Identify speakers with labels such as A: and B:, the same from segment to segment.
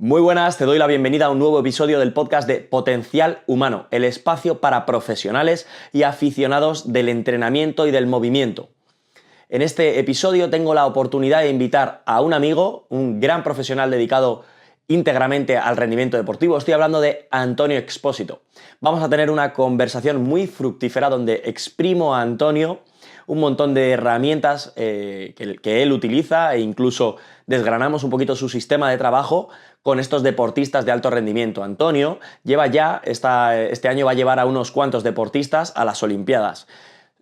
A: Muy buenas, te doy la bienvenida a un nuevo episodio del podcast de Potencial Humano, el espacio para profesionales y aficionados del entrenamiento y del movimiento. En este episodio tengo la oportunidad de invitar a un amigo, un gran profesional dedicado íntegramente al rendimiento deportivo. Estoy hablando de Antonio Expósito. Vamos a tener una conversación muy fructífera donde exprimo a Antonio un montón de herramientas que él utiliza e incluso desgranamos un poquito su sistema de trabajo con estos deportistas de alto rendimiento. Antonio lleva ya, este año va a llevar a unos cuantos deportistas a las Olimpiadas.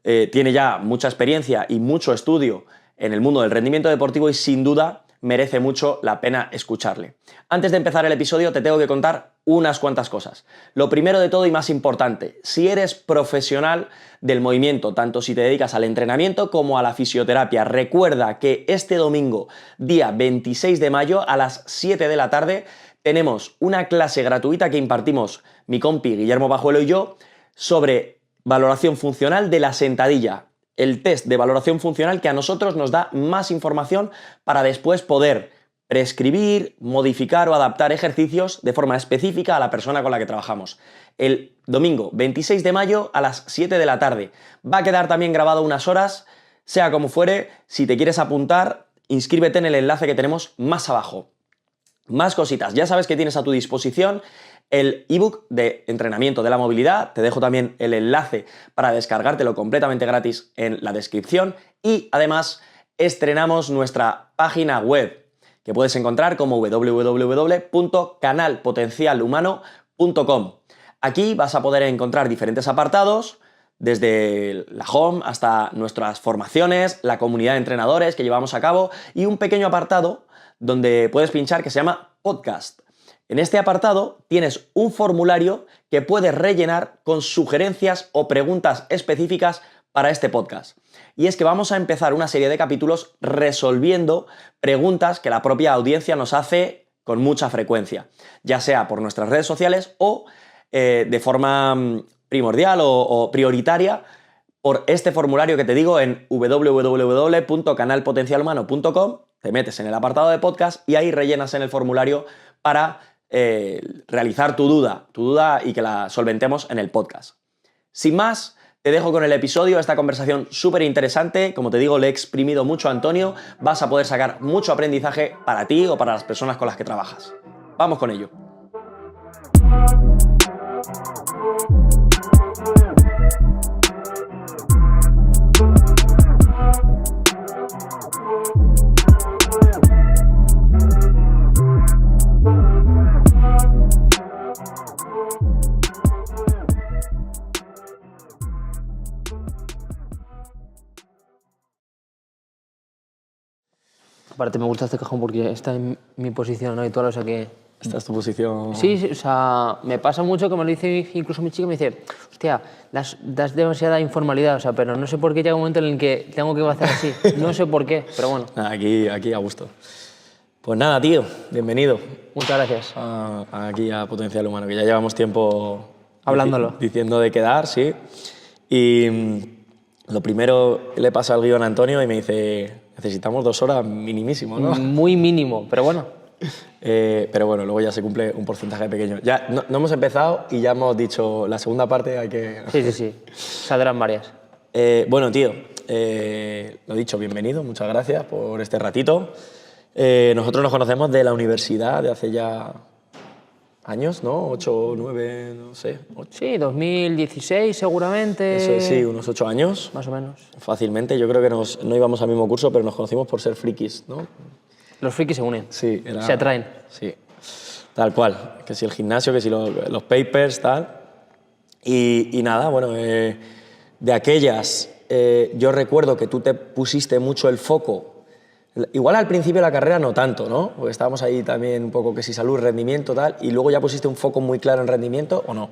A: Tiene ya mucha experiencia y mucho estudio en el mundo del rendimiento deportivo y sin duda merece mucho la pena escucharle. Antes de empezar el episodio te tengo que contar unas cuantas cosas. Lo primero de todo y más importante, si eres profesional del movimiento, tanto si te dedicas al entrenamiento como a la fisioterapia, recuerda que este domingo, día 26 de mayo, a las 7 de la tarde, tenemos una clase gratuita que impartimos mi compi Guillermo Bajuelo y yo sobre valoración funcional de la sentadilla. El test de valoración funcional que a nosotros nos da más información para después poder prescribir, modificar o adaptar ejercicios de forma específica a la persona con la que trabajamos. El domingo 26 de mayo a las 7 de la tarde. Va a quedar también grabado unas horas, sea como fuere. Si te quieres apuntar, inscríbete en el enlace que tenemos más abajo. Más cositas, ya sabes que tienes a tu disposición el ebook de entrenamiento de la movilidad, te dejo también el enlace para descargártelo completamente gratis en la descripción y además estrenamos nuestra página web que puedes encontrar como www.canalpotencialhumano.com. Aquí vas a poder encontrar diferentes apartados, desde la home hasta nuestras formaciones, la comunidad de entrenadores que llevamos a cabo y un pequeño apartado donde puedes pinchar que se llama podcast. En este apartado tienes un formulario que puedes rellenar con sugerencias o preguntas específicas para este podcast. Y es que vamos a empezar una serie de capítulos resolviendo preguntas que la propia audiencia nos hace con mucha frecuencia, ya sea por nuestras redes sociales o de forma primordial o prioritaria por este formulario que te digo en www.canalpotencialhumano.com. Te metes en el apartado de podcast y ahí rellenas en el formulario para realizar tu duda y que la solventemos en el podcast. Sin más, te dejo con el episodio, esta conversación súper interesante. Como te digo, le he exprimido mucho a Antonio, vas a poder sacar mucho aprendizaje para ti o para las personas con las que trabajas. Vamos con ello.
B: Aparte me gusta este cajón porque está en mi posición habitual, o sea que...
A: Esta es tu posición.
B: Sí, o sea, me pasa mucho que me lo dice incluso mi chica, me dice, hostia, das demasiada informalidad, o sea, pero no sé por qué llega un momento en el que tengo que hacer así, no sé por qué, pero bueno.
A: Aquí a gusto. Pues nada, tío, bienvenido.
B: Muchas gracias.
A: Aquí a Potencial Humano, que ya llevamos tiempo
B: hablándolo.
A: Diciendo de quedar, sí. Y lo primero le pasa el guión a Antonio y me dice, necesitamos 2 horas minimísimo, ¿no?
B: Muy mínimo, pero bueno.
A: Pero bueno, luego ya se cumple un porcentaje pequeño. Ya no hemos empezado y ya hemos dicho la segunda parte hay que...
B: Sí. Saldrán varias.
A: Bueno, tío, lo dicho, bienvenido, muchas gracias por este ratito. Nosotros nos conocemos de la universidad de hace ya años, ¿no? 8, 9, no sé. 8.
B: Sí, 2016 seguramente.
A: Eso es, sí, unos 8 años.
B: Más o menos.
A: Fácilmente, yo creo que no íbamos al mismo curso, pero nos conocimos por ser frikis, ¿no?
B: Los frikis se unen.
A: Sí,
B: se atraen.
A: Sí, tal cual. Que si el gimnasio, que si los papers, tal. Y nada, bueno, de aquellas, yo recuerdo que tú te pusiste mucho el foco. Igual al principio de la carrera no tanto, ¿no? Porque estábamos ahí también un poco que si salud, rendimiento, tal, y luego ya pusiste un foco muy claro en rendimiento, ¿o no?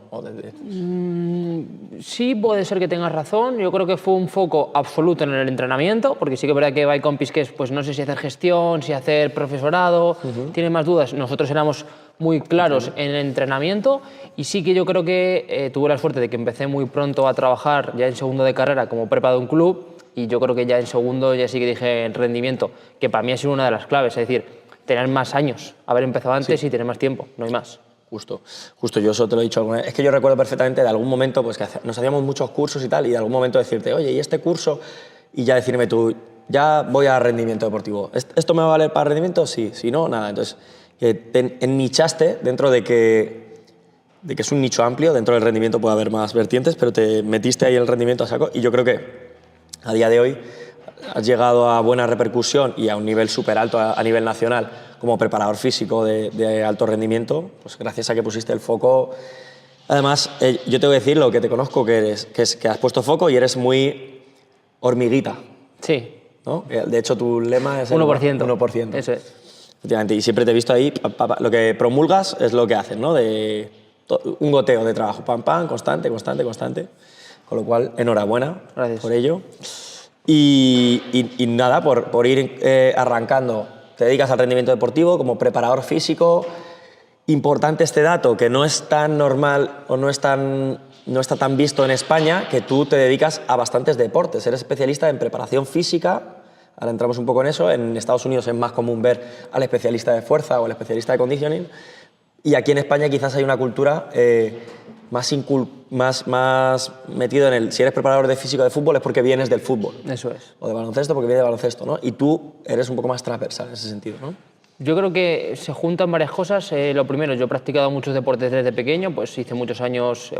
B: Sí, puede ser que tengas razón. Yo creo que fue un foco absoluto en el entrenamiento, porque sí que es verdad que hay compis que es, pues no sé si hacer gestión, si hacer profesorado, tienen más dudas. Nosotros éramos muy claros en el entrenamiento y sí que yo creo que tuve la suerte de que empecé muy pronto a trabajar ya en segundo de carrera como prepa de un club y yo creo que ya en segundo ya sí que dije en rendimiento, que para mí ha sido una de las claves, es decir, tener más años, haber empezado antes y tener más tiempo, no hay más.
A: Justo, yo eso te lo he dicho alguna vez. Es que yo recuerdo perfectamente de algún momento pues, que nos hacíamos muchos cursos y tal, y de algún momento decirte, oye, ¿y este curso? Y ya decirme tú, ya voy a rendimiento deportivo. ¿Esto me va a valer para rendimiento? Sí, si no, nada. Entonces, te ennichaste dentro de que es un nicho amplio, dentro del rendimiento puede haber más vertientes, pero te metiste ahí el rendimiento a saco, y yo creo que a día de hoy has llegado a buena repercusión y a un nivel súper alto a nivel nacional como preparador físico de alto rendimiento, pues gracias a que pusiste el foco. Además, yo te voy a decir lo que te conozco que eres, que has puesto foco y eres muy hormiguita.
B: Sí.
A: ¿No? De hecho, tu lema es el
B: 1%.
A: 1%.
B: Eso es.
A: Efectivamente, y siempre te he visto ahí, lo que promulgas es lo que haces, ¿no? Un goteo de trabajo, pam, pam, constante. Con lo cual, enhorabuena por ello. Y nada, por ir arrancando, te dedicas al rendimiento deportivo como preparador físico. Importante este dato, que no es tan normal o no está tan visto en España, que tú te dedicas a bastantes deportes. Eres especialista en preparación física, ahora entramos un poco en eso. En Estados Unidos es más común ver al especialista de fuerza o al especialista de conditioning, y aquí en España quizás hay una cultura más metido en el, si eres preparador de físico de fútbol es porque vienes del fútbol.
B: Eso es.
A: O de baloncesto porque vienes de baloncesto, ¿no? Y tú eres un poco más transversal en ese sentido, ¿no?
B: Yo creo que se juntan varias cosas. Lo primero, yo he practicado muchos deportes desde pequeño, pues hice muchos años,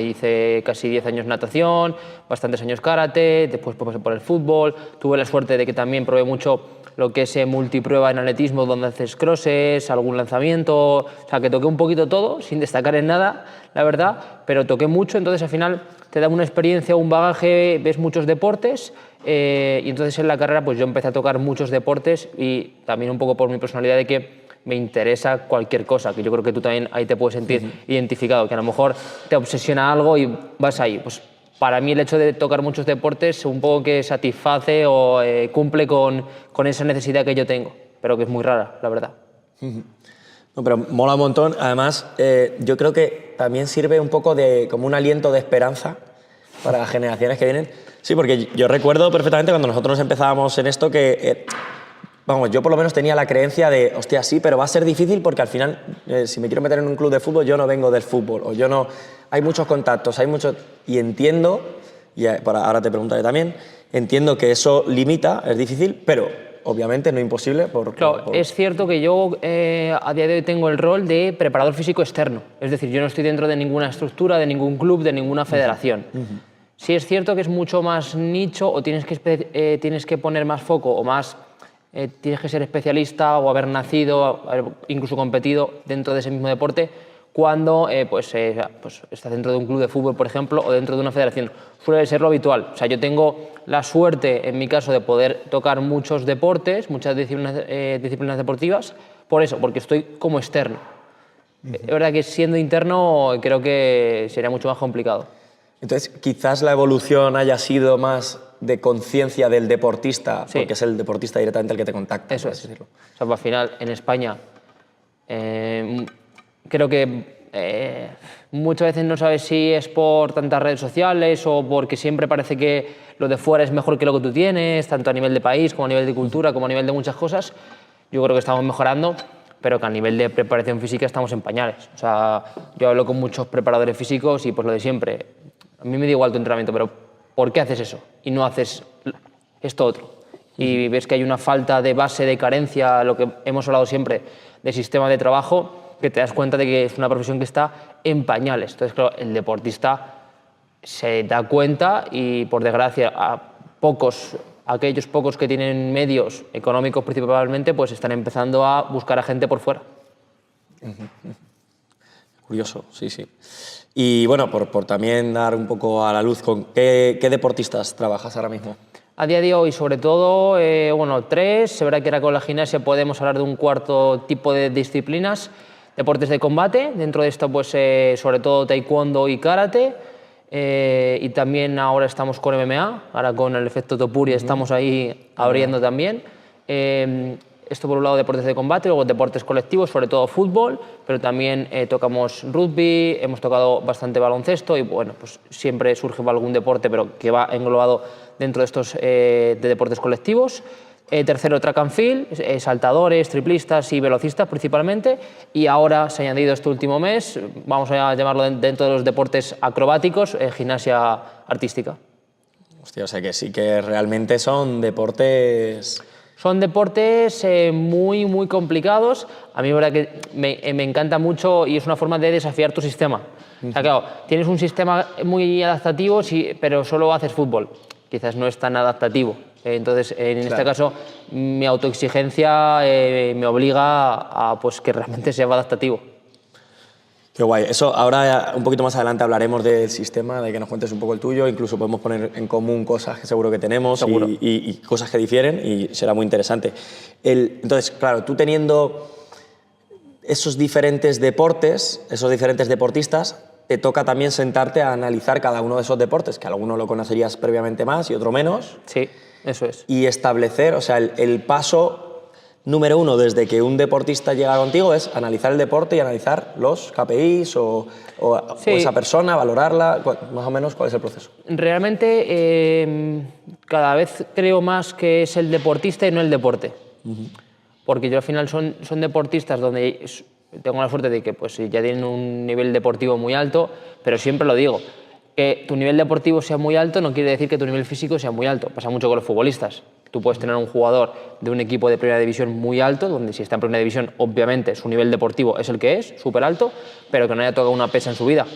B: hice casi 10 años natación, bastantes años karate, después pasé por el fútbol. Tuve la suerte de que también probé mucho lo que es multiprueba en atletismo, donde haces crosses, algún lanzamiento, o sea, que toqué un poquito todo, sin destacar en nada, la verdad, pero toqué mucho, entonces al final te da una experiencia, un bagaje, ves muchos deportes, y entonces en la carrera pues yo empecé a tocar muchos deportes, y también un poco por mi personalidad de que me interesa cualquier cosa, que yo creo que tú también ahí te puedes sentir identificado, que a lo mejor te obsesiona algo y vas ahí. Pues para mí el hecho de tocar muchos deportes un poco que satisface o cumple con esa necesidad que yo tengo, pero que es muy rara, la verdad.
A: No, pero mola un montón. Además, yo creo que también sirve un poco como un aliento de esperanza para las generaciones que vienen. Sí, porque yo recuerdo perfectamente cuando nosotros empezábamos en esto que, yo por lo menos tenía la creencia de, hostia, sí, pero va a ser difícil porque al final, si me quiero meter en un club de fútbol, yo no vengo del fútbol, o yo no... Hay muchos contactos, y entiendo, y ahora te preguntaré también, entiendo que eso limita, es difícil, pero obviamente no imposible.
B: Claro, es cierto que yo a día de hoy tengo el rol de preparador físico externo, es decir, yo no estoy dentro de ninguna estructura, de ningún club, de ninguna federación. Sí es cierto que es mucho más nicho, o tienes que poner más foco, o más tienes que ser especialista o haber nacido, incluso competido dentro de ese mismo deporte, cuando estás dentro de un club de fútbol, por ejemplo, o dentro de una federación. Suele ser lo habitual. O sea, yo tengo la suerte, en mi caso, de poder tocar muchos deportes, muchas disciplinas deportivas, por eso, porque estoy como externo. Es verdad que siendo interno creo que sería mucho más complicado.
A: Entonces, quizás la evolución haya sido más de conciencia del deportista, porque es el deportista directamente el que te contacta.
B: Eso es. O sea, al final, en España, creo que muchas veces no sabes si es por tantas redes sociales o porque siempre parece que lo de fuera es mejor que lo que tú tienes, tanto a nivel de país como a nivel de cultura, como a nivel de muchas cosas. Yo creo que estamos mejorando, pero que a nivel de preparación física estamos en pañales. O sea, yo hablo con muchos preparadores físicos y pues lo de siempre. A mí me da igual tu entrenamiento, pero ¿por qué haces eso y no haces esto otro? Y ves que hay una falta de base, de carencia, lo que hemos hablado siempre, de sistema de trabajo, que te das cuenta de que es una profesión que está en pañales. Entonces, claro, el deportista se da cuenta y, por desgracia, aquellos pocos que tienen medios económicos principalmente, pues están empezando a buscar a gente por fuera.
A: Curioso, sí. Y bueno, por también dar un poco a la luz, ¿con qué deportistas trabajas ahora mismo?
B: A día de hoy, sobre todo, 3. Se verá que ahora con la gimnasia podemos hablar de un cuarto tipo de disciplinas. Deportes de combate, dentro de esto pues sobre todo taekwondo y karate, y también ahora estamos con MMA, ahora con el efecto Topuria estamos ahí abriendo también. Esto por un lado deportes de combate, luego deportes colectivos, sobre todo fútbol, pero también tocamos rugby, hemos tocado bastante baloncesto y bueno, pues siempre surge algún deporte pero que va englobado dentro de estos de deportes colectivos. tercero track and field, saltadores, triplistas y velocistas principalmente, y ahora se ha añadido este último mes, vamos a llamarlo dentro de los deportes acrobáticos, gimnasia artística.
A: Hostia, o sea que sí que realmente son deportes...
B: Son deportes muy, muy complicados. A mí la verdad que me encanta mucho y es una forma de desafiar tu sistema. O sea, claro, tienes un sistema muy adaptativo, sí, pero solo haces fútbol. Quizás no es tan adaptativo. Entonces, en este caso, mi autoexigencia me obliga a pues, que realmente sea adaptativo.
A: Qué guay. Eso ahora, un poquito más adelante, hablaremos del sistema, de que nos cuentes un poco el tuyo. Incluso podemos poner en común cosas que seguro que tenemos
B: Seguro.
A: Y cosas que difieren y será muy interesante. Entonces, claro, tú teniendo esos diferentes deportes, esos diferentes deportistas, te toca también sentarte a analizar cada uno de esos deportes, que alguno lo conocerías previamente más y otro menos.
B: Sí, eso es.
A: Y establecer, o sea, el paso número uno desde que un deportista llega contigo es analizar el deporte y analizar los KPIs o esa persona, valorarla, más o menos cuál es el proceso.
B: Realmente cada vez creo más que es el deportista y no el deporte. Porque yo al final son deportistas donde tengo la suerte de que pues, ya tienen un nivel deportivo muy alto, pero siempre lo digo, que tu nivel deportivo sea muy alto no quiere decir que tu nivel físico sea muy alto. Pasa mucho con los futbolistas. Tú puedes tener un jugador de un equipo de primera división muy alto, donde si está en primera división, obviamente su nivel deportivo es el que es, súper alto, pero que no haya tocado una pesa en su vida.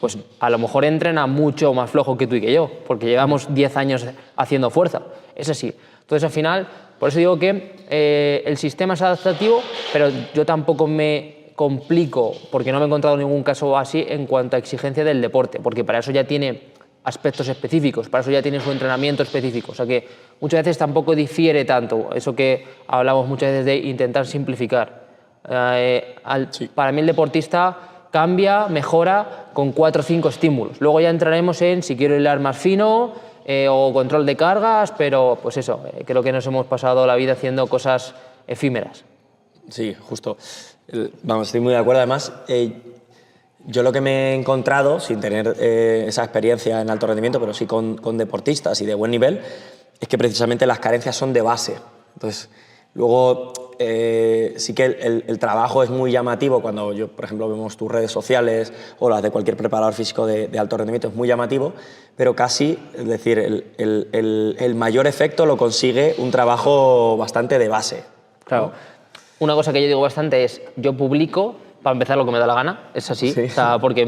B: Pues a lo mejor entrena mucho más flojo que tú y que yo, porque llevamos 10 años haciendo fuerza. Es así. Entonces, al final, por eso digo que el sistema es adaptativo, pero yo tampoco me complico, porque no me he encontrado ningún caso así en cuanto a exigencia del deporte, porque para eso ya tiene aspectos específicos, para eso ya tiene su entrenamiento específico, o sea que muchas veces tampoco difiere tanto, eso que hablamos muchas veces de intentar simplificar. Para mí el deportista cambia, mejora con 4 o 5 estímulos, luego ya entraremos en si quiero hilar más fino o control de cargas, pero pues eso, creo que nos hemos pasado la vida haciendo cosas efímeras.
A: Sí, justo. Vamos, estoy muy de acuerdo. Además, yo lo que me he encontrado, sin tener esa experiencia en alto rendimiento, pero sí con deportistas y de buen nivel, es que precisamente las carencias son de base. Entonces, luego sí que el trabajo es muy llamativo cuando yo, por ejemplo, vemos tus redes sociales o las de cualquier preparador físico de alto rendimiento, es muy llamativo, pero casi, es decir, el mayor efecto lo consigue un trabajo bastante de base.
B: Claro. ¿No? Una cosa que yo digo bastante es, yo publico para empezar lo que me da la gana, es así,
A: Sí.
B: O sea, porque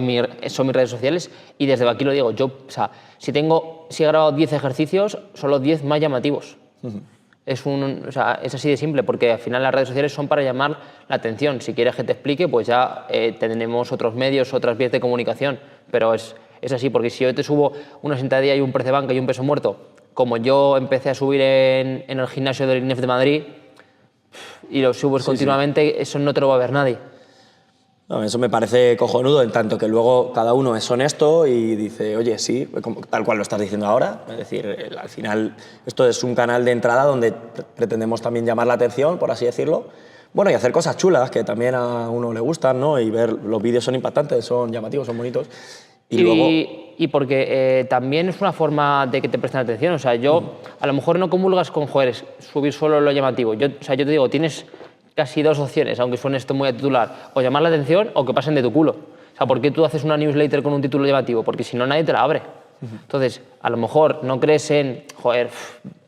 B: son mis redes sociales y desde aquí lo digo, yo, o sea, si he grabado 10 ejercicios, son los 10 más llamativos. O sea, es así de simple, porque al final las redes sociales son para llamar la atención. Si quieres que te explique, pues ya tenemos otros medios, otras vías de comunicación, pero es así, porque si yo te subo una sentadilla y un press de banca y un peso muerto, como yo empecé a subir en el gimnasio del INEF de Madrid, y lo subes continuamente, eso no te lo va a ver nadie.
A: No, eso me parece cojonudo, en tanto que luego cada uno es honesto y dice, oye, sí, tal cual lo estás diciendo ahora. Es decir, al final esto es un canal de entrada donde pretendemos también llamar la atención, por así decirlo. Bueno, y hacer cosas chulas que también a uno le gustan, ¿no? Y ver los vídeos son impactantes, son llamativos, son bonitos.
B: Y porque también es una forma de que te presten atención. O sea, yo a lo mejor no comulgas con joder, subir solo lo llamativo. Yo te digo, tienes casi 2 opciones, aunque suene esto muy a titular, o llamar la atención o que pasen de tu culo. O sea, ¿por qué tú haces una newsletter con un título llamativo? Porque si no, nadie te la abre. Entonces, a lo mejor no crees en, joder,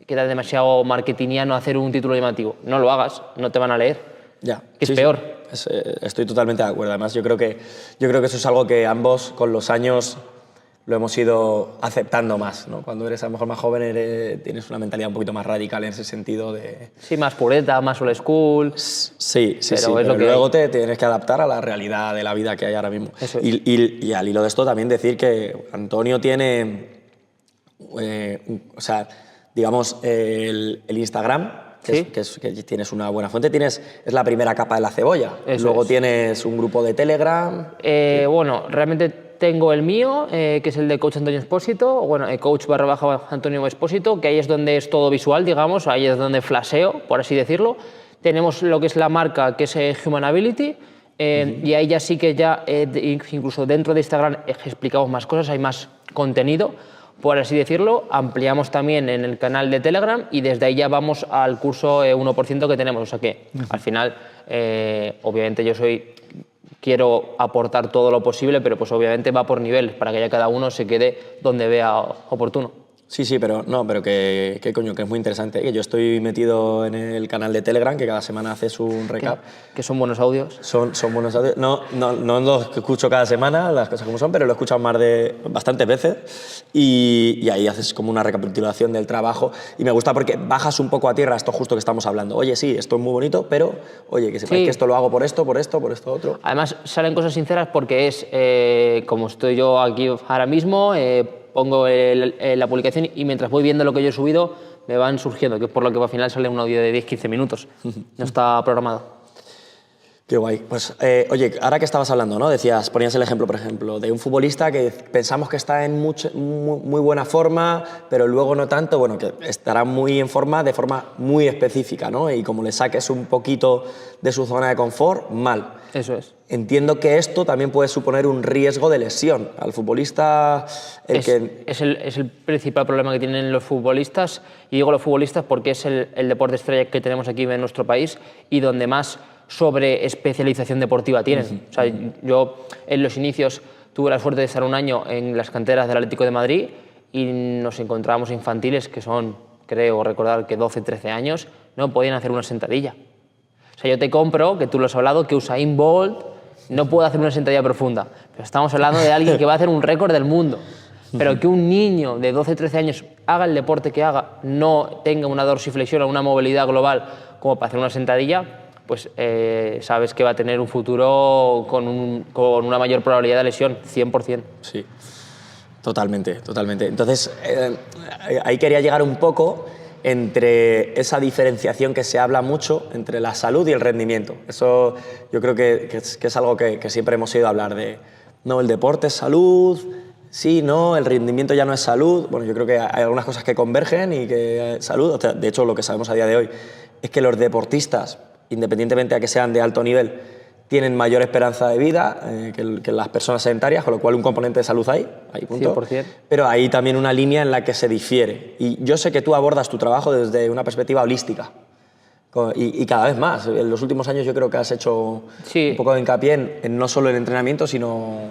B: queda demasiado marketingiano hacer un título llamativo. No lo hagas, no te van a leer.
A: Ya.
B: Que es peor.
A: Sí. Estoy totalmente de acuerdo. Además, yo creo que eso es algo que ambos, con los años, lo hemos ido aceptando más, ¿no? Cuando eres a lo mejor más joven tienes una mentalidad un poquito más radical en ese sentido de...
B: Sí, más pureta, más old school.
A: Sí, pero luego te tienes que adaptar a la realidad de la vida que hay ahora mismo.
B: Eso es.
A: Y al hilo de esto también decir que Antonio tiene, o sea, digamos, el Instagram, que tienes una buena fuente, es la primera capa de la cebolla. Luego tienes un grupo de Telegram.
B: Bueno, realmente tengo el mío, que es el de Coach Antonio Espósito, bueno, coach/Antonio Espósito, que ahí es donde es todo visual, digamos, ahí es donde flasheo, por así decirlo. Tenemos lo que es la marca, que es Humanability, y ahí ya sí que incluso dentro de Instagram explicamos más cosas, hay más contenido, por así decirlo. Ampliamos también en el canal de Telegram y desde ahí ya vamos al curso 1% que tenemos. O sea que al final, obviamente quiero aportar todo lo posible, pero pues obviamente va por niveles para que ya cada uno se quede donde vea oportuno.
A: Sí, pero que coño, que es muy interesante. Que yo estoy metido en el canal de Telegram, que cada semana haces un recap.
B: Que son buenos audios.
A: Son buenos audios. No los que escucho cada semana, las cosas como son, pero lo he escuchado bastantes veces. Y ahí haces como una recapitulación del trabajo. Y me gusta porque bajas un poco a tierra esto justo que estamos hablando. Oye, sí, esto es muy bonito, pero oye, que sepáis que esto lo hago por esto otro.
B: Además, salen cosas sinceras porque es, como estoy yo aquí ahora mismo, pongo la publicación y mientras voy viendo lo que yo he subido me van surgiendo, que es por lo que al final sale un audio de 10-15 minutos. No está programado.
A: Qué guay. Pues, oye, ahora que estabas hablando, ¿no? Ponías el ejemplo, por ejemplo, de un futbolista que pensamos que está en muy buena forma, pero luego no tanto, bueno, que estará muy en forma, de forma muy específica, ¿no? Y como le saques un poquito de su zona de confort, mal.
B: Eso es.
A: Entiendo que esto también puede suponer un riesgo de lesión. Al futbolista...
B: Es el principal problema que tienen los futbolistas, y digo los futbolistas porque es el deporte estrella que tenemos aquí en nuestro país y donde más sobre especialización deportiva tienen. O sea, yo en los inicios tuve la suerte de estar un año en las canteras del Atlético de Madrid y nos encontrábamos infantiles que son, creo recordar que 12, 13 años, no podían hacer una sentadilla. O sea, yo te compro, que tú lo has hablado, que Usain Bolt no puede hacer una sentadilla profunda, pero estamos hablando de alguien que va a hacer un récord del mundo. Pero que un niño de 12, 13 años haga el deporte que haga, no tenga una dorsiflexión o una movilidad global como para hacer una sentadilla, pues sabes que va a tener un futuro con una mayor probabilidad de lesión, 100%.
A: Sí, totalmente. Entonces, ahí quería llegar un poco entre esa diferenciación que se habla mucho entre la salud y el rendimiento. Eso yo creo que es algo que siempre hemos oído hablar de, no, el deporte es salud, sí, no, el rendimiento ya no es salud. Bueno, yo creo que hay algunas cosas que convergen y que salud, o sea, de hecho lo que sabemos a día de hoy es que los deportistas, independientemente de que sean de alto nivel, tienen mayor esperanza de vida que las personas sedentarias, con lo cual un componente de salud hay punto.
B: 100%.
A: Pero hay también una línea en la que se difiere. Y yo sé que tú abordas tu trabajo desde una perspectiva holística. Y cada vez más. En los últimos años yo creo que has hecho un poco de hincapié en no solo el entrenamiento, sino...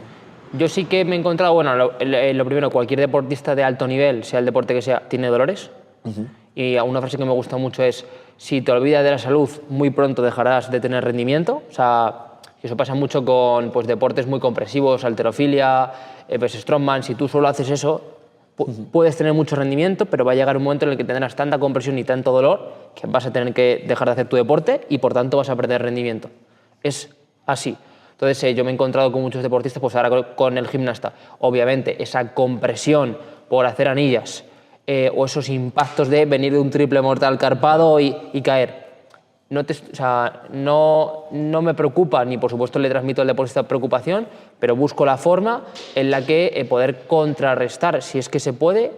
B: Yo sí que me he encontrado, bueno, lo primero, cualquier deportista de alto nivel, sea el deporte que sea, tiene dolores. Y una frase que me gusta mucho es: si te olvidas de la salud, muy pronto dejarás de tener rendimiento. O sea, eso pasa mucho con deportes muy compresivos, halterofilia, pues strongman. Si tú solo haces eso, puedes tener mucho rendimiento, pero va a llegar un momento en el que tendrás tanta compresión y tanto dolor que vas a tener que dejar de hacer tu deporte y por tanto vas a perder rendimiento. Es así. Entonces yo me he encontrado con muchos deportistas, pues ahora con el gimnasta. Obviamente esa compresión por hacer anillas, o esos impactos de venir de un triple mortal carpado y caer. No me preocupa, ni por supuesto le transmito al deportista preocupación, pero busco la forma en la que poder contrarrestar, si es que se puede,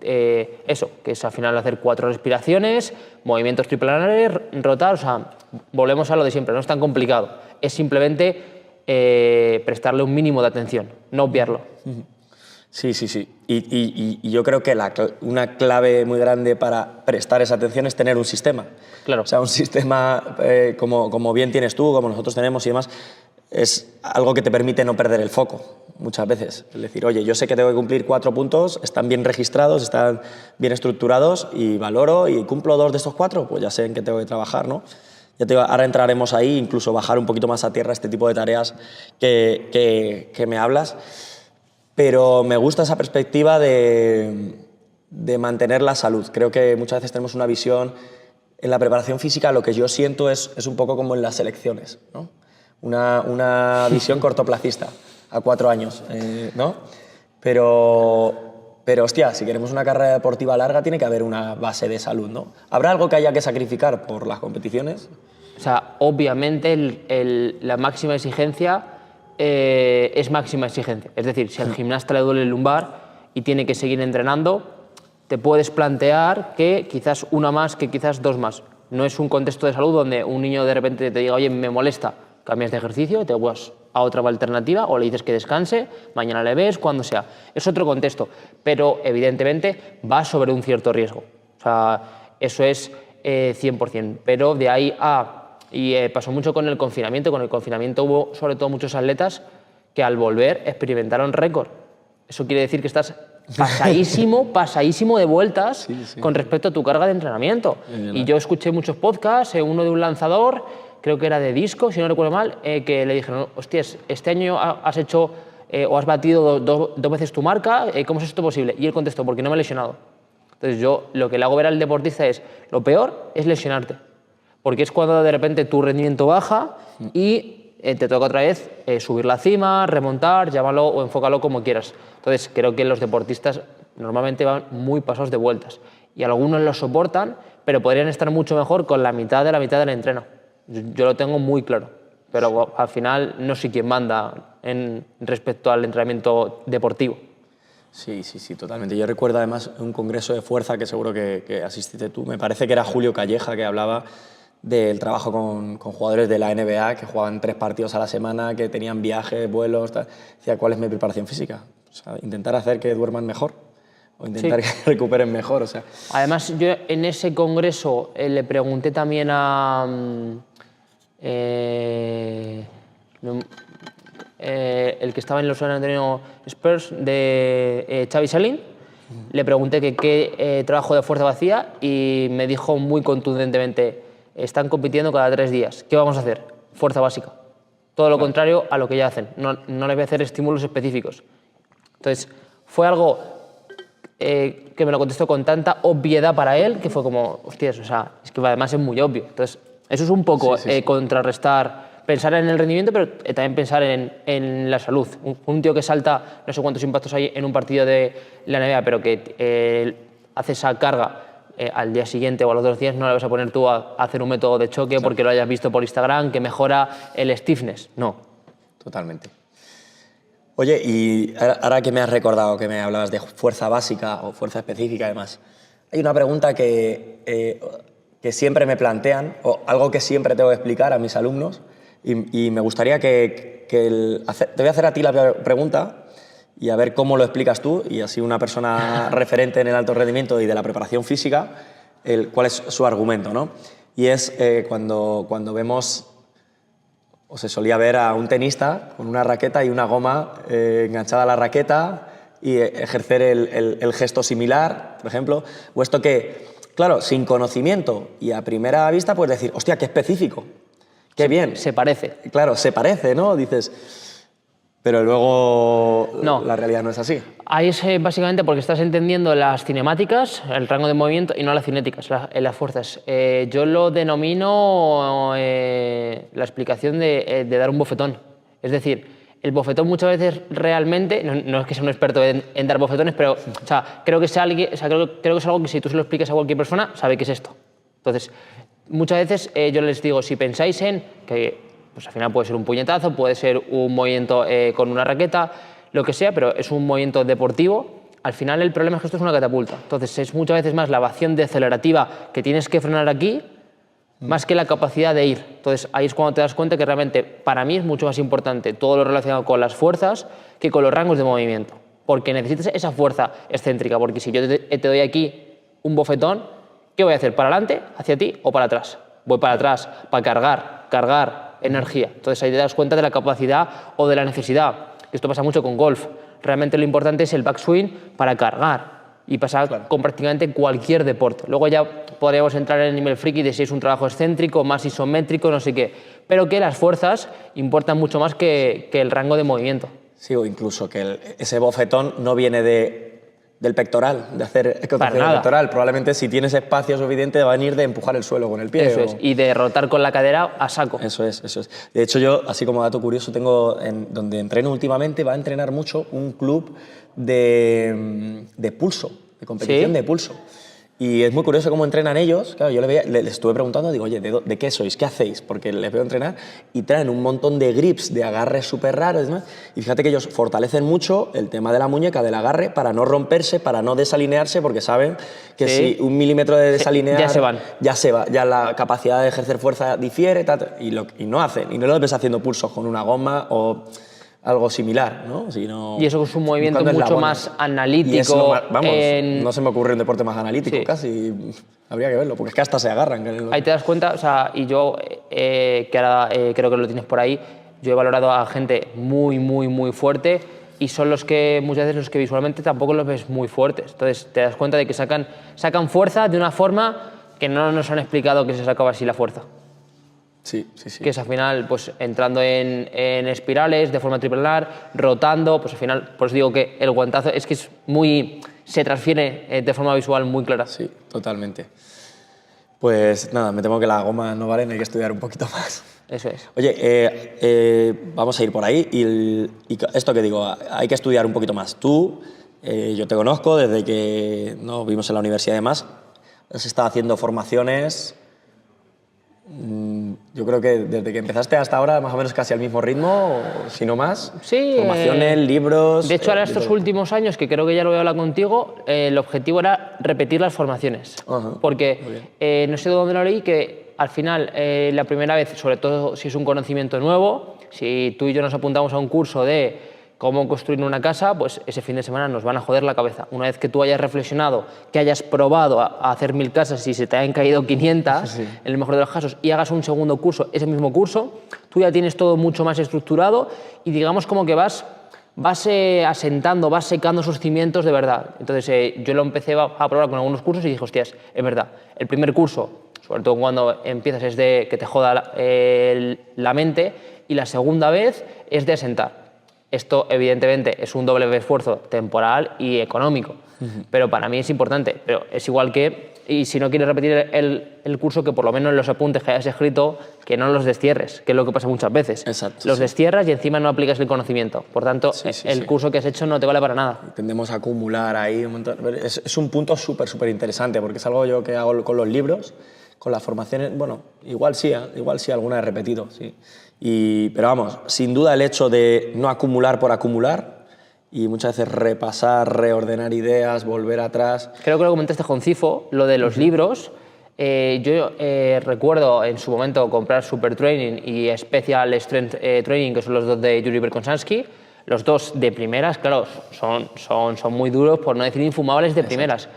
B: eso, que es al final hacer 4 respiraciones, movimientos triplanares, rotar, o sea, volvemos a lo de siempre, no es tan complicado, es simplemente prestarle un mínimo de atención, no obviarlo.
A: Sí. Y yo creo que una clave muy grande para prestar esa atención es tener un sistema.
B: Claro.
A: O sea, un sistema como bien tienes tú, como nosotros tenemos y demás, es algo que te permite no perder el foco muchas veces. Es decir, oye, yo sé que tengo que cumplir 4 puntos, están bien registrados, están bien estructurados y valoro y cumplo 2 de estos 4, pues ya sé en qué tengo que trabajar, ¿no? Ya te digo, ahora entraremos ahí, incluso bajar un poquito más a tierra este tipo de tareas que me hablas. Pero me gusta esa perspectiva de mantener la salud. Creo que muchas veces tenemos una visión en la preparación física, lo que yo siento es un poco como en las selecciones, ¿no? Una visión cortoplacista, a 4 años, ¿no? Pero, hostia, si queremos una carrera deportiva larga tiene que haber una base de salud, ¿no? ¿Habrá algo que haya que sacrificar por las competiciones?
B: O sea, obviamente la máxima exigencia es máxima exigencia. Es decir, si al gimnasta le duele el lumbar y tiene que seguir entrenando, te puedes plantear que quizás una más, que quizás 2 más. No es un contexto de salud donde un niño de repente te diga, oye, me molesta, cambias de ejercicio, te vas a otra alternativa o le dices que descanse, mañana le ves, cuando sea. Es otro contexto, pero evidentemente va sobre un cierto riesgo. O sea, eso es 100%, pero de ahí a... Y pasó mucho con el confinamiento. Con el confinamiento hubo sobre todo muchos atletas que al volver experimentaron récord. Eso quiere decir que estás pasadísimo de vueltas con respecto a tu carga de entrenamiento. Y yo escuché muchos podcasts, uno de un lanzador, creo que era de disco, si no recuerdo mal, que le dijeron, hostias, este año has hecho o has batido dos veces tu marca, ¿cómo es esto posible? Y él contestó, porque no me he lesionado. Entonces yo lo que le hago ver al deportista es, lo peor es lesionarte. Porque es cuando de repente tu rendimiento baja y te toca otra vez subir la cima, remontar, llámalo o enfócalo como quieras. Entonces creo que los deportistas normalmente van muy pasados de vueltas y algunos lo soportan, pero podrían estar mucho mejor con la mitad del entreno. Yo lo tengo muy claro, pero al final no sé quién manda respecto al entrenamiento deportivo.
A: Sí, totalmente. Yo recuerdo además un congreso de fuerza que seguro que asististe tú, me parece que era Julio Calleja, que hablaba del trabajo con jugadores de la NBA que jugaban 3 partidos a la semana, que tenían viajes, vuelos, tal. Decía, ¿cuál es mi preparación física? O sea, intentar hacer que duerman mejor o intentar que recuperen mejor. O sea.
B: Además, yo en ese congreso le pregunté también a el que estaba en los San Antonio Spurs, de Xavi Salín. Le pregunté que qué trabajo de fuerza hacía y me dijo muy contundentemente, están compitiendo cada 3 días. ¿Qué vamos a hacer? Fuerza básica. Todo lo contrario a lo que ya hacen. No les voy a hacer estímulos específicos. Entonces, fue algo que me lo contestó con tanta obviedad para él que fue como, hostias, o sea, es que además es muy obvio. Entonces, eso es un poco contrarrestar, pensar en el rendimiento, pero también pensar en la salud. Un tío que salta, no sé cuántos impactos hay en un partido de la NBA, pero que hace esa carga al día siguiente o a los 2 días, no le vas a poner tú a hacer un método de choque porque lo hayas visto por Instagram que mejora el stiffness. No.
A: Totalmente. Oye, y ahora que me has recordado que me hablabas de fuerza básica o fuerza específica además, hay una pregunta que siempre me plantean, o algo que siempre tengo que explicar a mis alumnos, y me gustaría te voy a hacer a ti la pregunta y a ver cómo lo explicas tú, y así una persona referente en el alto rendimiento y de la preparación física, cuál es su argumento, ¿no? Y es cuando vemos, o se solía ver a un tenista con una raqueta y una goma enganchada a la raqueta y ejercer el gesto similar, por ejemplo, o esto que, claro, sin conocimiento y a primera vista puedes decir, hostia, qué específico, qué bien.
B: Se parece.
A: Claro, se parece, ¿no? Dices... Pero luego la realidad no es así.
B: Ahí es básicamente porque estás entendiendo las cinemáticas, el rango de movimiento, y no las cinéticas, las fuerzas. Yo lo denomino la explicación de dar un bofetón. Es decir, el bofetón muchas veces realmente, no es que sea un experto en dar bofetones, pero o sea, creo que es algo que si tú se lo explicas a cualquier persona, sabe qué es esto. Entonces, muchas veces yo les digo, si pensáis en que pues al final puede ser un puñetazo, puede ser un movimiento con una raqueta, lo que sea, pero es un movimiento deportivo. Al final el problema es que esto es una catapulta. Entonces es muchas veces más la evasión decelerativa que tienes que frenar aquí, más que la capacidad de ir. Entonces ahí es cuando te das cuenta que realmente para mí es mucho más importante todo lo relacionado con las fuerzas que con los rangos de movimiento. Porque necesitas esa fuerza excéntrica, porque si yo te doy aquí un bofetón, ¿qué voy a hacer? ¿Para adelante, hacia ti o para atrás? Voy para atrás, para cargar energía. Entonces ahí te das cuenta de la capacidad o de la necesidad. Esto pasa mucho con golf. Realmente lo importante es el backswing para cargar y pasar con prácticamente cualquier deporte. Luego ya podríamos entrar en el nivel friki de si es un trabajo excéntrico, más isométrico, no sé qué. Pero que las fuerzas importan mucho más que el rango de movimiento.
A: Sí, o incluso que ese bofetón no viene del pectoral, de hacer contracción pectoral. Probablemente si tienes espacio suficiente va a venir de empujar el suelo con el pie.
B: Eso es, y de rotar con la cadera a saco.
A: Eso es. De hecho yo, así como dato curioso, tengo donde entreno últimamente, va a entrenar mucho un club de pulso, de competición de pulso. Y es muy curioso cómo entrenan ellos. Claro, yo les estuve preguntando, digo, oye, ¿de qué sois? ¿Qué hacéis? Porque les veo entrenar y traen un montón de grips, de agarres súper raros y demás. Y fíjate que ellos fortalecen mucho el tema de la muñeca, del agarre, para no romperse, para no desalinearse, porque saben que si 1 milímetro de desalinear...
B: Ya se van.
A: Ya se va, ya la capacidad de ejercer fuerza difiere, y no hacen. Y no lo ves haciendo pulsos con una goma o... algo similar, ¿no?
B: Y eso es un movimiento mucho más analítico.
A: No se me ocurre un deporte más analítico, casi. Habría que verlo, porque es que hasta se agarran.
B: Ahí te das cuenta, o sea, y yo, que ahora creo que lo tienes por ahí, yo he valorado a gente muy, muy, muy fuerte y son los que, muchas veces, los que visualmente tampoco los ves muy fuertes. Entonces te das cuenta de que sacan fuerza de una forma que no nos han explicado que se sacaba así la fuerza.
A: Sí.
B: Que es al final, pues entrando en espirales de forma tripelar, rotando, pues al final, pues digo que el guantazo es que se transfiere de forma visual muy clara.
A: Sí, totalmente. Pues nada, me temo que las gomas no valen, hay que estudiar un poquito más.
B: Eso es.
A: Oye, vamos a ir por ahí y esto que digo, hay que estudiar un poquito más. Tú, yo te conozco desde que nos vimos en la universidad y demás, has estado haciendo formaciones... Yo creo que desde que empezaste hasta ahora más o menos casi al mismo ritmo, o si no más.
B: Sí.
A: Formaciones, libros...
B: De hecho, ahora estos últimos años, que creo que ya lo voy a hablar contigo, el objetivo era repetir las formaciones. Porque no sé de dónde lo leí, que al final, la primera vez, sobre todo si es un conocimiento nuevo, si tú y yo nos apuntamos a un curso de cómo construir una casa, pues ese fin de semana nos van a joder la cabeza. Una vez que tú hayas reflexionado, que hayas probado a hacer 1000 casas y se te hayan caído 500, en el mejor de los casos, y hagas un segundo curso, ese mismo curso, tú ya tienes todo mucho más estructurado y digamos como que vas asentando, vas secando sus cimientos de verdad. Entonces yo lo empecé a probar con algunos cursos y dije, hostias, es verdad, el primer curso, sobre todo cuando empiezas, es de que te joda la mente, y la segunda vez es de asentar. Esto, evidentemente, es un doble esfuerzo temporal y económico, pero para mí es importante. Pero es igual que, y si no quieres repetir el curso, que por lo menos en los apuntes que hayas escrito, que no los destierres, que es lo que pasa muchas veces.
A: Exacto,
B: los destierras y encima no aplicas el conocimiento. Por tanto, el curso que has hecho no te vale para nada.
A: Tendemos a acumular ahí un montón. Es un punto súper interesante, porque es algo yo que hago con los libros, con las formaciones. Bueno, igual sí alguna he repetido, sí. Pero vamos, sin duda el hecho de no acumular por acumular y muchas veces repasar, reordenar ideas, volver atrás.
B: Creo que lo comentaste con Cifo, lo de los libros. Yo recuerdo en su momento comprar Super Training y Special Strength Training, que son los dos de Yuri Berkonsansky. Los dos de primeras, claro, son muy duros, por no decir infumables de primeras.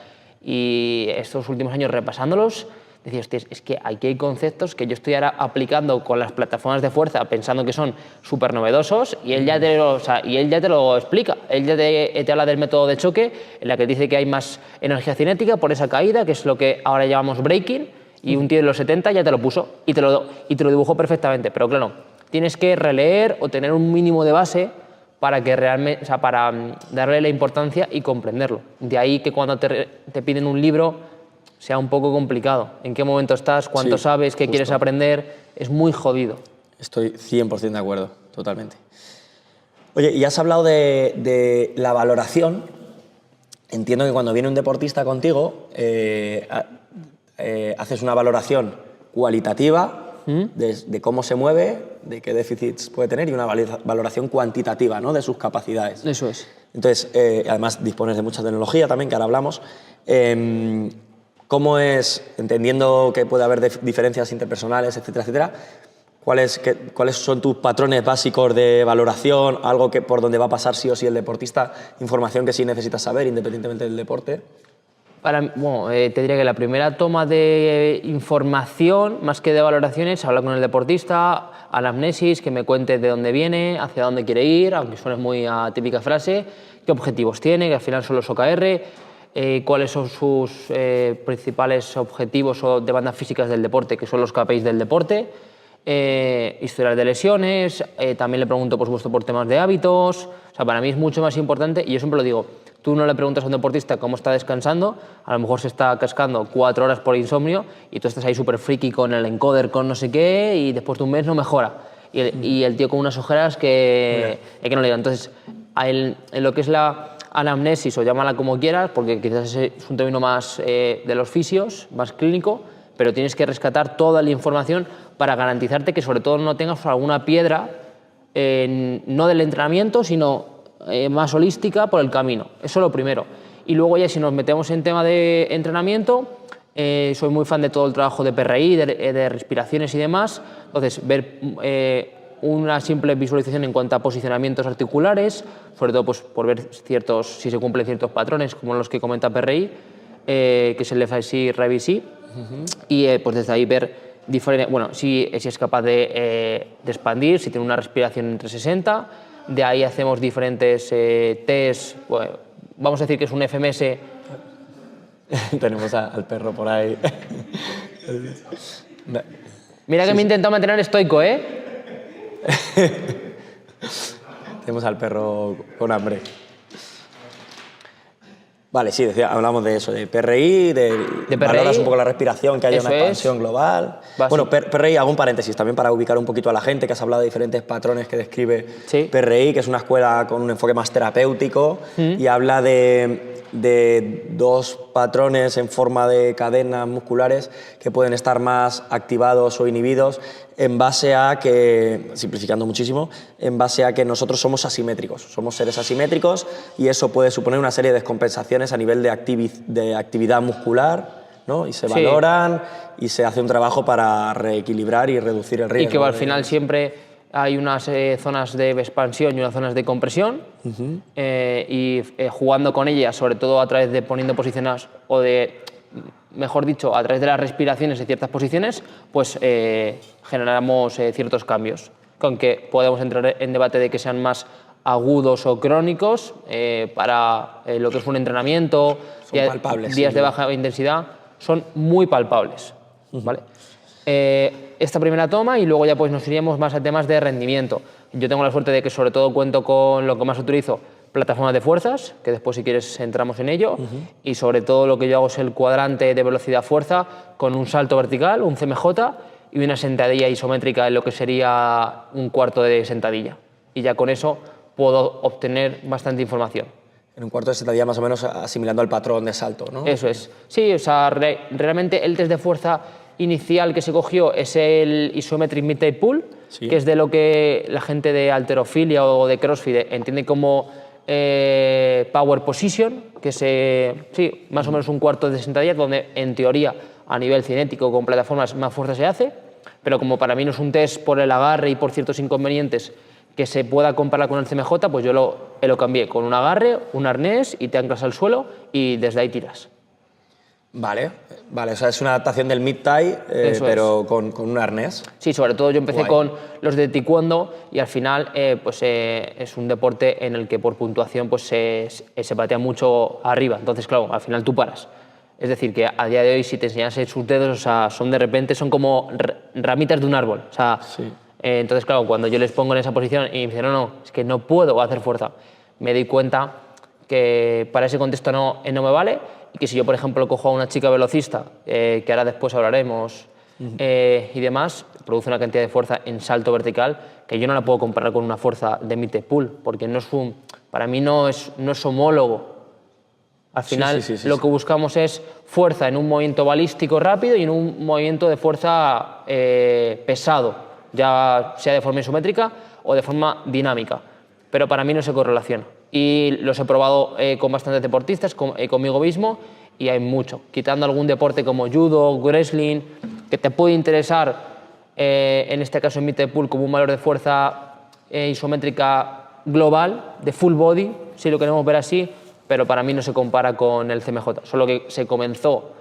B: Y estos últimos años repasándolos, decía, hostias, es que aquí hay conceptos que yo estoy ahora aplicando con las plataformas de fuerza pensando que son súper novedosos y él ya te lo explica. Él ya te habla del método de choque, en la que dice que hay más energía cinética por esa caída, que es lo que ahora llamamos breaking, y un tío de los 70 ya te lo puso y te lo dibujó perfectamente. Pero claro, tienes que releer o tener un mínimo de base para que realmente, para darle la importancia y comprenderlo. De ahí que cuando te piden un libro sea un poco complicado. ¿En qué momento estás? ¿Cuánto sabes? ¿Qué quieres aprender? Es muy jodido.
A: Estoy 100% de acuerdo, totalmente. Oye, y has hablado de la valoración. Entiendo que cuando viene un deportista contigo, haces una valoración cualitativa de cómo se mueve, de qué déficits puede tener, y una valoración cuantitativa, ¿no?, de sus capacidades.
B: Eso es.
A: Entonces, además dispones de mucha tecnología también, que ahora hablamos. ¿Cómo es, entendiendo que puede haber diferencias interpersonales, etcétera, cuáles son tus patrones básicos de valoración, algo por donde va a pasar sí o sí el deportista, información que sí necesitas saber independientemente del deporte?
B: Te diría que la primera toma de información, más que de valoraciones, hablar con el deportista, anamnesis, que me cuente de dónde viene, hacia dónde quiere ir, aunque suene muy a típica frase, qué objetivos tiene, que al final son los OKR, cuáles son sus principales objetivos o demandas físicas del deporte, que son los KPIs del deporte, historial de lesiones, también le pregunto, por supuesto, por temas de hábitos. O sea, para mí es mucho más importante, y yo siempre lo digo, tú no le preguntas a un deportista cómo está descansando, a lo mejor se está cascando 4 horas por insomnio y tú estás ahí súper friki con el encoder, con no sé qué, y después de un mes no mejora. Y el tío con unas ojeras que no le dan. Entonces, en lo que es anamnesis, o llámala como quieras, porque quizás es un término más de los fisios, más clínico, pero tienes que rescatar toda la información para garantizarte que sobre todo no tengas alguna piedra, no del entrenamiento, sino más holística por el camino. Eso es lo primero. Y luego ya si nos metemos en tema de entrenamiento, soy muy fan de todo el trabajo de PRI, de respiraciones y demás. Entonces, ver una simple visualización en cuanto a posicionamientos articulares, sobre todo pues, por ver si se cumplen ciertos patrones, como los que comenta PRI, que es el FIC, REVISI, y pues desde ahí ver si es capaz de expandir, si tiene una respiración en 360, de ahí hacemos diferentes tests, bueno, vamos a decir que es un FMS.
A: Tenemos al perro por ahí.
B: Mira que me he intentado mantener estoico, ¿eh?
A: Tenemos al perro con hambre. Vale, sí, hablamos de eso, de PRI, valoras un poco la respiración, que haya una expansión global. Bueno, PRI, hago un paréntesis también para ubicar un poquito a la gente, que has hablado de diferentes patrones que describe PRI, que es una escuela con un enfoque más terapéutico y habla de dos patrones en forma de cadenas musculares que pueden estar más activados o inhibidos en base a que, simplificando muchísimo, en base a que nosotros somos asimétricos, somos seres asimétricos y eso puede suponer una serie de descompensaciones a nivel de actividad muscular, ¿no? Y se valoran y se hace un trabajo para reequilibrar y reducir el riesgo.
B: Y que al final siempre hay unas zonas de expansión y unas zonas de compresión jugando con ellas, sobre todo a través de poniendo posiciones o de, mejor dicho, a través de las respiraciones de ciertas posiciones, pues generamos ciertos cambios, con que podemos entrar en debate de que sean más agudos o crónicos para lo que es un entrenamiento, días de baja intensidad, son muy palpables, ¿vale? Esta primera toma y luego ya pues nos iríamos más a temas de rendimiento. Yo tengo la suerte de que sobre todo cuento con lo que más utilizo, plataformas de fuerzas, que después si quieres entramos en ello, y sobre todo lo que yo hago es el cuadrante de velocidad-fuerza con un salto vertical, un CMJ y una sentadilla isométrica en lo que sería un cuarto de sentadilla. Y ya con eso puedo obtener bastante información.
A: En un cuarto de sentadilla más o menos asimilando al patrón de salto, ¿no?
B: Eso es. Sí, o sea, realmente el test de fuerza inicial que se cogió es el Isometric Mid-Thigh Pull, que es de lo que la gente de halterofilia o de CrossFit entiende como Power Position, que es más o menos un cuarto de sentadilla, donde en teoría a nivel cinético con plataformas más fuerza se hace, pero como para mí no es un test por el agarre y por ciertos inconvenientes que se pueda comparar con el CMJ, pues yo lo cambié con un agarre, un arnés y te anclas al suelo y desde ahí tiras.
A: Vale, o sea, es una adaptación del mid-thigh, pero con un arnés.
B: Sí, sobre todo yo empecé con los de taekwondo y al final es un deporte en el que por puntuación pues, se patea mucho arriba, entonces claro, al final tú paras. Es decir, que a día de hoy si te enseñase sus dedos, o sea, son como ramitas de un árbol. O sea, entonces claro, cuando yo les pongo en esa posición y me dicen, no, es que no puedo hacer fuerza, me doy cuenta que para ese contexto no me vale. Y que si yo, por ejemplo, cojo a una chica velocista, que ahora después hablaremos, y demás, produce una cantidad de fuerza en salto vertical que yo no la puedo comparar con una fuerza de mid-thigh pull, porque para mí no es homólogo. Al final lo que buscamos es fuerza en un movimiento balístico rápido y en un movimiento de fuerza pesado, ya sea de forma isométrica o de forma dinámica. Pero para mí no se correlaciona. Y los he probado con bastantes deportistas, conmigo mismo, y hay mucho. Quitando algún deporte como judo, wrestling, que te puede interesar, en este caso en mid-thigh pull, como un valor de fuerza isométrica global, de full body, si lo queremos ver así, pero para mí no se compara con el CMJ. Solo que se comenzó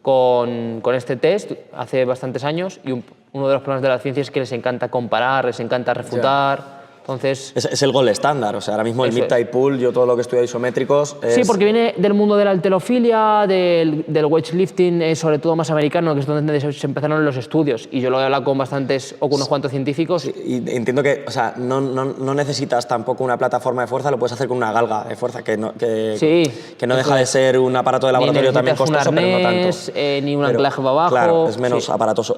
B: con este test hace bastantes años y uno de los problemas de la ciencia es que les encanta comparar, les encanta refutar. Entonces,
A: es el gold estándar, o sea, ahora mismo el mid-thigh pull, yo todo lo que estudio isométricos es...
B: Sí, porque viene del mundo de la halterofilia, del weightlifting, sobre todo más americano, que es donde se empezaron los estudios, y yo lo he hablado con bastantes, o con unos cuantos científicos.
A: Sí, y entiendo que, o sea, no necesitas tampoco una plataforma de fuerza, lo puedes hacer con una galga de fuerza, que no deja de ser un aparato de laboratorio también costoso,
B: un arnés,
A: pero no tanto.
B: Ni un anclaje para abajo.
A: Claro, es menos aparatoso.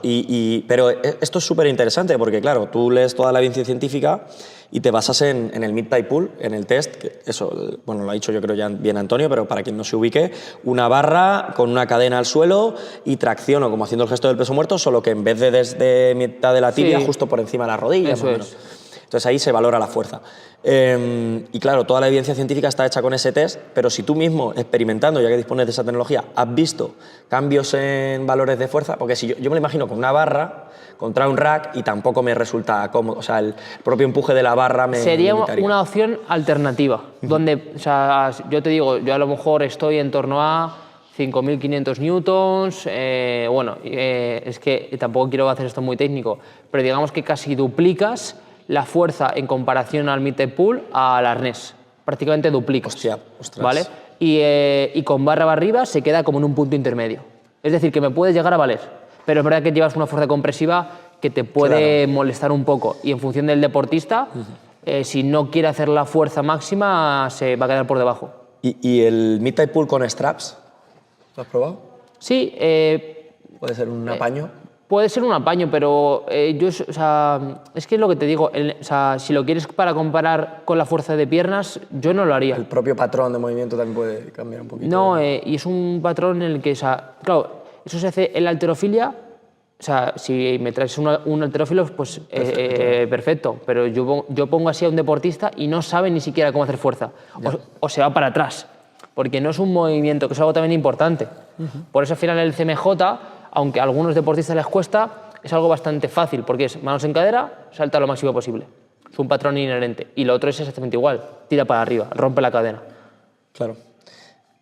A: Pero esto es súper interesante, porque claro, tú lees toda la evidencia científica y te basas en el mid-thigh pull, en el test, que eso, bueno, lo ha dicho yo creo ya bien Antonio, pero para quien no se ubique, una barra con una cadena al suelo y tracciono, como haciendo el gesto del peso muerto, solo que en vez de desde mitad de la tibia,
B: Sí.
A: justo por encima de la rodilla.
B: Eso
A: más o menos.
B: es.
A: Entonces ahí se valora la fuerza. Y claro, toda la evidencia científica está hecha con ese test, pero si tú mismo, experimentando, ya que dispones de esa tecnología, has visto cambios en valores de fuerza, porque si yo me lo imagino con una barra contra un rack y tampoco me resulta cómodo, o sea, el propio empuje de la barra me
B: Sería
A: limitaría.
B: una opción alternativa, donde, o sea, yo te digo, yo a lo mejor estoy en torno a 5.500 newtons, es que tampoco quiero hacer esto muy técnico, pero digamos que casi duplicas la fuerza en comparación al mid-thigh pull al arnés, prácticamente duplicas.
A: Hostia, ostras.
B: ¿Vale? Y con barra arriba se queda como en un punto intermedio. Es decir, que me puede llegar a valer, pero es verdad que llevas una fuerza compresiva que te puede molestar un poco, y en función del deportista, si no quiere hacer la fuerza máxima, se va a quedar por debajo.
A: ¿Y el mid-thigh pull con straps? ¿Lo has probado?
B: Sí,
A: ¿Puede ser un apaño?
B: puede ser un apaño, pero o sea, es que es lo que te digo, o sea, si lo quieres para comparar con la fuerza de piernas, yo no lo haría.
A: El propio patrón de movimiento también puede cambiar un poquito.
B: No, y es un patrón en el que, o sea, claro, eso se hace en la halterofilia. O sea, si me traes un halterófilo, pues perfecto, pero yo pongo así a un deportista y no sabe ni siquiera cómo hacer fuerza, o se va para atrás, porque no es un movimiento, que es algo también importante. Por eso al final el CMJ, aunque a algunos deportistas les cuesta, es algo bastante fácil, porque es manos en cadera, salta lo máximo posible. Es un patrón inherente. Y lo otro es exactamente igual, tira para arriba, rompe la cadena.
A: Claro.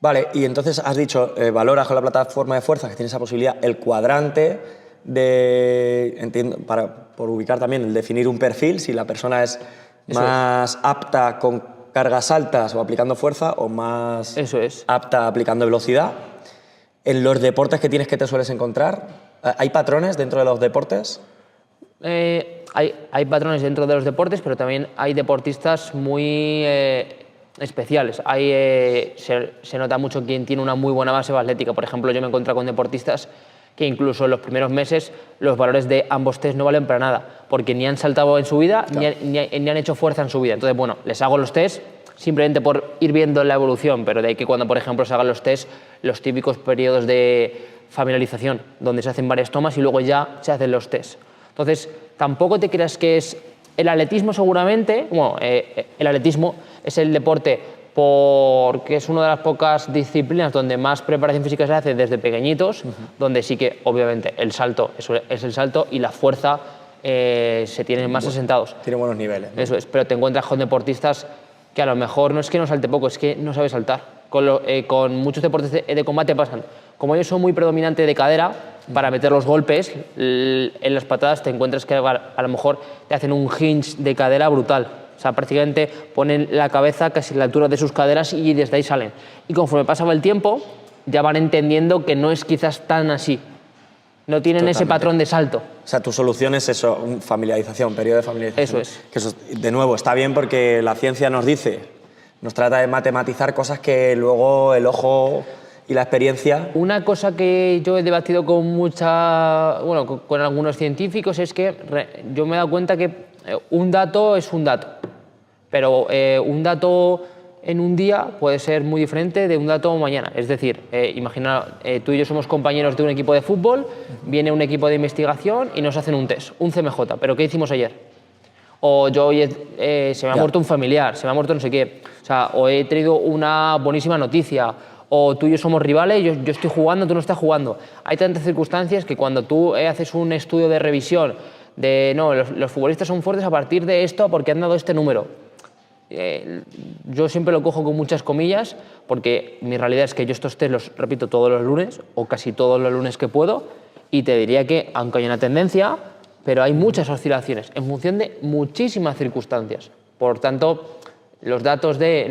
A: Vale, y entonces has dicho, valoras con la plataforma de fuerza que tiene esa posibilidad, el cuadrante de, entiendo, por ubicar también, el definir un perfil, si la persona es más apta con cargas altas o aplicando fuerza, o más apta aplicando velocidad. En los deportes que tienes, que te sueles encontrar, ¿hay patrones dentro de los deportes?
B: Hay patrones dentro de los deportes, pero también hay deportistas muy especiales. Se nota mucho quien tiene una muy buena base atlética. Por ejemplo, yo me he encontrado con deportistas que incluso en los primeros meses los valores de ambos test no valen para nada, porque ni han saltado en su vida, ni han hecho fuerza en su vida. Entonces, bueno, les hago los test simplemente por ir viendo la evolución, pero de ahí que cuando, por ejemplo, se hagan los test, los típicos periodos de familiarización, donde se hacen varias tomas y luego ya se hacen los test. Entonces, tampoco te creas que es el atletismo seguramente, bueno, el atletismo es el deporte porque es una de las pocas disciplinas donde más preparación física se hace desde pequeñitos, donde sí que, obviamente, el salto es el salto y la fuerza se tienen más asentados.
A: Tiene buenos niveles, ¿no?
B: Eso es, pero te encuentras con deportistas que a lo mejor no es que no salte poco, es que no sabe saltar. Con muchos deportes de combate pasan. Como ellos son muy predominantes de cadera, para meter los golpes en las patadas, te encuentras que a lo mejor te hacen un hinge de cadera brutal. O sea, prácticamente ponen la cabeza casi a la altura de sus caderas y desde ahí salen. Y conforme pasaba el tiempo, ya van entendiendo que no es quizás tan así. No tienen ese patrón de salto.
A: O sea, tu solución es eso, familiarización, periodo de familiarización.
B: Eso es.
A: Que eso, de nuevo, está bien porque la ciencia nos dice, nos trata de matematizar cosas que luego el ojo y la experiencia...
B: Una cosa que yo he debatido con algunos científicos es que yo me he dado cuenta que un dato es un dato, pero un dato en un día puede ser muy diferente de un dato mañana. Es decir, imagina, tú y yo somos compañeros de un equipo de fútbol, viene un equipo de investigación y nos hacen un test, un CMJ, pero ¿qué hicimos ayer? O yo hoy se me ha muerto un familiar, se me ha muerto no sé qué, o sea, o he tenido una buenísima noticia, o tú y yo somos rivales, yo estoy jugando, tú no estás jugando. Hay tantas circunstancias que cuando tú haces un estudio de revisión de, no, los futbolistas son fuertes a partir de esto porque han dado este número. Yo siempre lo cojo con muchas comillas porque mi realidad es que yo estos test los repito todos los lunes o casi todos los lunes que puedo y te diría que, aunque hay una tendencia, pero hay muchas oscilaciones en función de muchísimas circunstancias. Por tanto, los datos de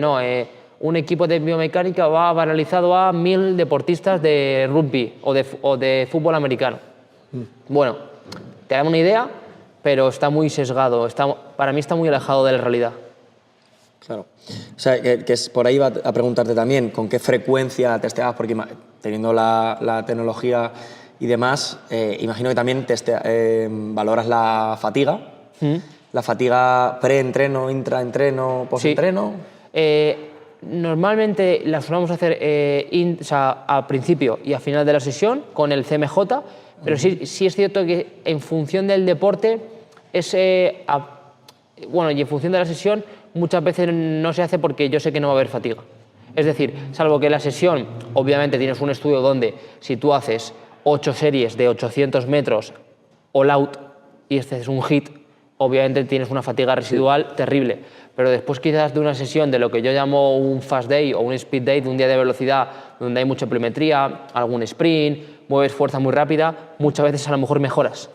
B: un equipo de biomecánica va analizado a 1000 deportistas de rugby o de fútbol americano. Bueno, te da una idea, pero está muy sesgado, para mí está muy alejado de la realidad.
A: Claro. O sea, que por ahí va a preguntarte también con qué frecuencia testeabas, porque teniendo la tecnología y demás, imagino que también valoras la fatiga. ¿La fatiga pre-entreno, intraentreno, post-entreno?
B: Normalmente la solemos hacer o sea, al principio y al final de la sesión con el CMJ, pero sí es cierto que en función del deporte bueno, y en función de la sesión muchas veces no se hace porque yo sé que no va a haber fatiga. Es decir, salvo que la sesión, obviamente tienes un estudio donde si tú haces 8 series de 800 metros all out y este es un hit, obviamente tienes una fatiga residual terrible. Pero después quizás de una sesión de lo que yo llamo un fast day o un speed day, de un día de velocidad donde hay mucha pliometría, algún sprint, mueves fuerza muy rápida, muchas veces a lo mejor mejoras.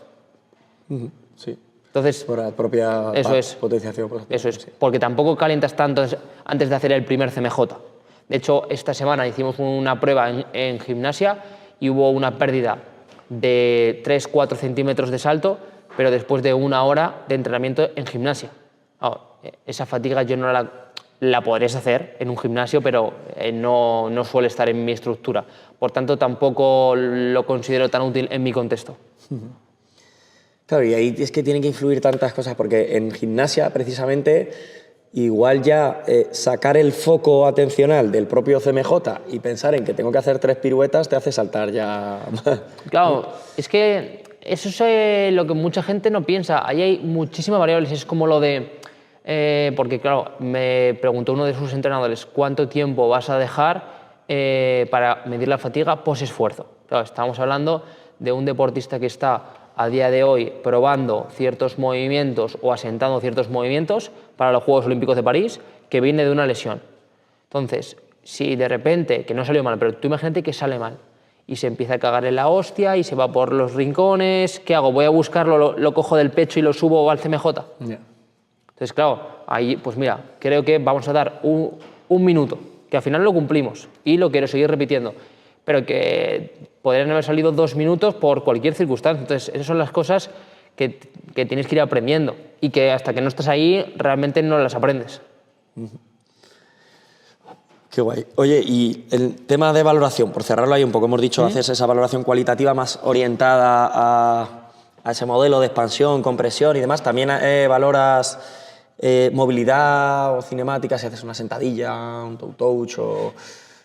A: Sí.
B: Entonces,
A: por la propia potenciación.
B: Eso es, porque tampoco calientas tanto antes de hacer el primer CMJ. De hecho, esta semana hicimos una prueba en gimnasia y hubo una pérdida de 3-4 centímetros de salto, pero después de 1 hora de entrenamiento en gimnasia. Esa fatiga yo no la podrías hacer en un gimnasio, pero no suele estar en mi estructura. Por tanto, tampoco lo considero tan útil en mi contexto.
A: Claro, y ahí es que tienen que influir tantas cosas, porque en gimnasia, precisamente, igual ya sacar el foco atencional del propio CMJ y pensar en que tengo que hacer 3 piruetas te hace saltar ya.
B: Claro, es que eso es lo que mucha gente no piensa. Ahí hay muchísimas variables. Es como lo de... porque, claro, me preguntó uno de sus entrenadores cuánto tiempo vas a dejar para medir la fatiga post-esfuerzo. Claro, estamos hablando de un deportista que está a día de hoy probando ciertos movimientos o asentando ciertos movimientos para los Juegos Olímpicos de París, que viene de una lesión. Entonces, si de repente, que no salió mal, pero tú imagínate que sale mal y se empieza a cagar en la hostia y se va por los rincones, ¿qué hago? ¿Voy a buscarlo, lo cojo del pecho y lo subo al CMJ?
A: Yeah.
B: Entonces, claro, ahí, pues mira, creo que vamos a dar un minuto, que al final lo cumplimos y lo quiero seguir repitiendo, pero que podrían haber salido 2 minutos por cualquier circunstancia. Entonces, esas son las cosas que tienes que ir aprendiendo y que hasta que no estás ahí realmente no las aprendes.
A: Qué guay. Oye, y el tema de valoración, por cerrarlo ahí un poco, hemos dicho, haces esa valoración cualitativa más orientada a ese modelo de expansión, compresión y demás. ¿También valoras movilidad o cinemática, si haces una sentadilla, un toe touch o...?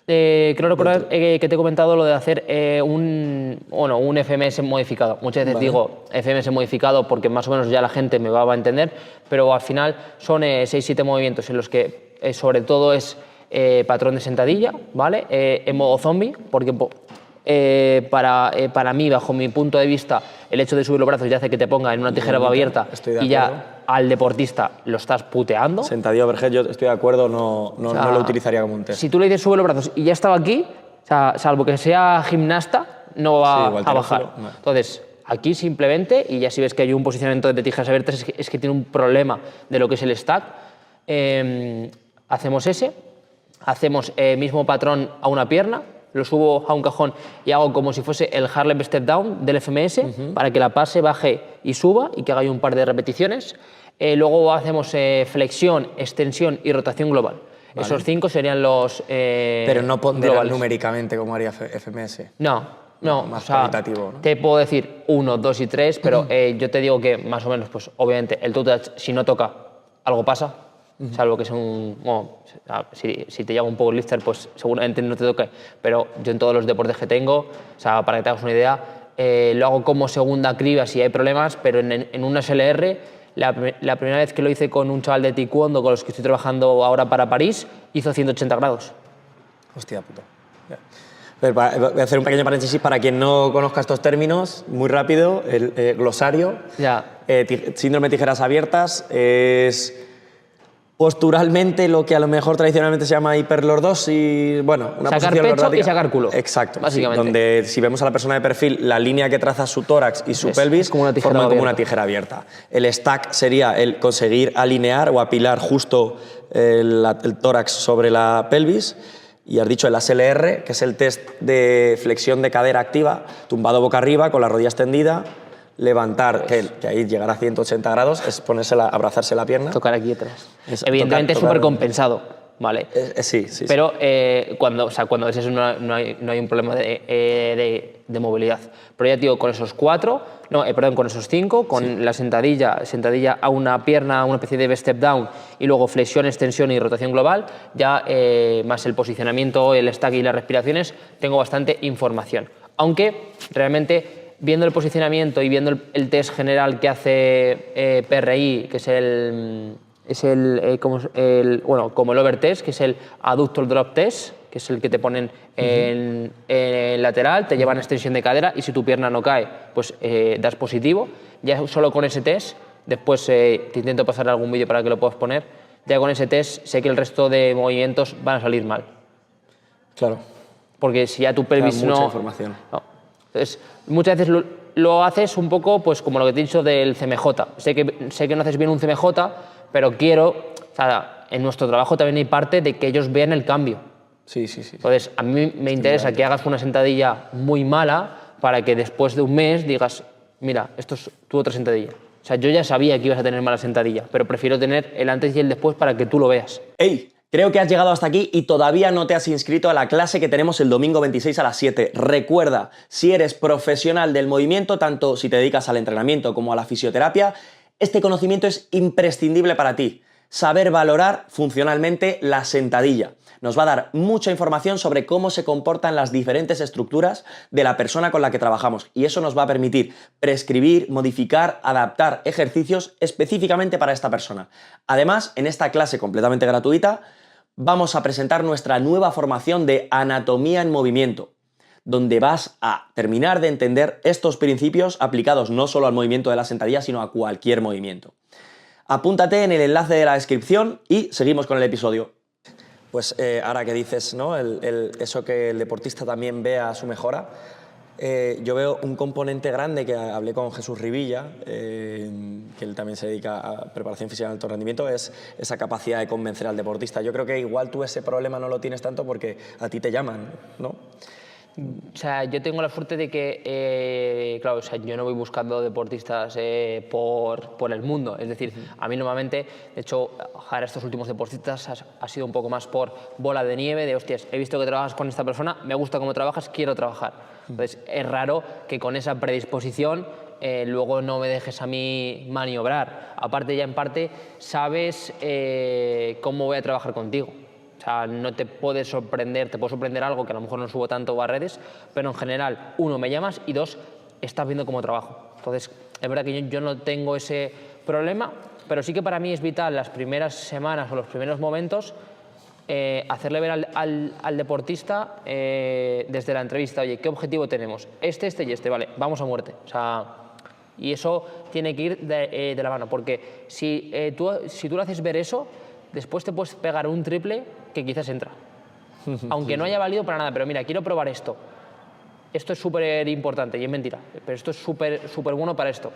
B: Creo recordar que te he comentado lo de hacer un FMS modificado. Muchas veces digo FMS modificado porque más o menos ya la gente me va a entender, pero al final son 6-7 movimientos en los que sobre todo es patrón de sentadilla, ¿vale? En modo zombie, porque para mí, bajo mi punto de vista, el hecho de subir los brazos ya hace que te ponga en una tijera abierta y ya al deportista lo estás puteando.
A: Sentadilla overhead, yo estoy de acuerdo, no lo utilizaría como un test.
B: Si tú le dices sube los brazos y ya estaba aquí, o sea, salvo que sea gimnasta, no va a bajar. No. Entonces, aquí simplemente, y ya si ves que hay un posicionamiento de tijeras abiertas, es que tiene un problema de lo que es el stack. Hacemos hacemos mismo patrón a una pierna, lo subo a un cajón y hago como si fuese el Harlem Step Down del FMS para que la pase, baje y suba y que haga un par de repeticiones. Luego hacemos flexión, extensión y rotación global. Vale. Esos 5 serían los
A: pero no ponderan numéricamente como haría FMS.
B: No,
A: más cualitativo, ¿no?
B: Te puedo decir 1, 2 y 3, pero yo te digo que más o menos, pues obviamente el toe touch, si no toca, algo pasa. Salvo que sea si te llama un powerlifter, pues seguramente no te toque, pero yo en todos los deportes que tengo, o sea, para que te hagas una idea, lo hago como segunda criba si hay problemas, pero en una SLR, la primera vez que lo hice con un chaval de taekwondo con los que estoy trabajando ahora para París, hizo 180 grados.
A: Hostia puta. Voy a hacer un pequeño paréntesis para quien no conozca estos términos, muy rápido, el glosario. Síndrome de tijeras abiertas es... posturalmente lo que a lo mejor tradicionalmente se llama hiperlordosis, bueno, una
B: sacar
A: posición
B: pecho
A: lordática.
B: Y sacar culo.
A: Exacto,
B: básicamente.
A: Sí, donde si vemos a la persona de perfil, la línea que traza su tórax y su pelvis forman como una tijera abierta. El stack sería el conseguir alinear o apilar justo el tórax sobre la pelvis. Y has dicho el ASLR, que es el test de flexión de cadera activa, tumbado boca arriba con la rodilla extendida, levantar, que ahí llegar a 180 grados, es abrazarse la pierna.
B: Tocar aquí atrás. Evidentemente es súper compensado, ¿vale?
A: Sí, sí.
B: Pero cuando ves eso no hay un problema de movilidad. Pero ya te digo, con esos 4, con esos 5, con la sentadilla a una pierna, una especie de step down, y luego flexión, extensión y rotación global, ya más el posicionamiento, el stack y las respiraciones, tengo bastante información. Aunque realmente, viendo el posicionamiento y viendo el test general que hace PRI, que es como el over test, que es el adductor drop test, que es el que te ponen en lateral, te llevan extensión de cadera y si tu pierna no cae, pues das positivo. Ya solo con ese test, después te intento pasar algún vídeo para que lo puedas poner, ya con ese test sé que el resto de movimientos van a salir mal.
A: Claro.
B: Porque si ya tu pelvis
A: mucha información.
B: No. Entonces, muchas veces lo haces un poco pues como lo que te he dicho del CMJ. Sé que no haces bien un CMJ, pero en nuestro trabajo también hay parte de que ellos vean el cambio.
A: Sí.
B: Entonces, a mí me interesa que hagas una sentadilla muy mala para que después de un mes digas, mira, esto es tu otra sentadilla. O sea, yo ya sabía que ibas a tener mala sentadilla, pero prefiero tener el antes y el después para que tú lo veas.
A: ¡Ey! Creo que has llegado hasta aquí y todavía no te has inscrito a la clase que tenemos el domingo 26 a las 7. Recuerda, si eres profesional del movimiento, tanto si te dedicas al entrenamiento como a la fisioterapia, este conocimiento es imprescindible para ti. Saber valorar funcionalmente la sentadilla. Nos va a dar mucha información sobre cómo se comportan las diferentes estructuras de la persona con la que trabajamos y eso nos va a permitir prescribir, modificar, adaptar ejercicios específicamente para esta persona. Además, en esta clase completamente gratuita, vamos a presentar nuestra nueva formación de anatomía en movimiento, donde vas a terminar de entender estos principios aplicados no solo al movimiento de la sentadilla, sino a cualquier movimiento. Apúntate en el enlace de la descripción y seguimos con el episodio. Pues ahora que dices, ¿no? Eso que el deportista también vea su mejora, yo veo un componente grande que hablé con Jesús Rivilla, que él también se dedica a preparación física de alto rendimiento, es esa capacidad de convencer al deportista. Yo creo que igual tú ese problema no lo tienes tanto porque a ti te llaman, ¿no?
B: O sea, yo tengo la suerte de que, yo no voy buscando deportistas por el mundo. Es decir, a mí normalmente, de hecho, ahora estos últimos deportistas ha sido un poco más por bola de nieve, de hostias, he visto que trabajas con esta persona, me gusta cómo trabajas, quiero trabajar. Entonces, es raro que con esa predisposición luego no me dejes a mí maniobrar. Aparte, ya en parte, sabes cómo voy a trabajar contigo. O sea, no te puede sorprender, te puede sorprender algo que a lo mejor no subo tanto a redes, pero en general, 1, me llamas y 2, estás viendo cómo trabajo. Entonces, es verdad que yo no tengo ese problema, pero sí que para mí es vital las primeras semanas o los primeros momentos hacerle ver al deportista desde la entrevista, oye, ¿qué objetivo tenemos? Este y este, vale, vamos a muerte. O sea, y eso tiene que ir de la mano, porque si tú le haces ver eso, después te puedes pegar un triple que quizás entra. Aunque no haya valido para nada, pero mira, quiero probar esto. Esto es súper importante y es mentira, pero esto es súper bueno para esto.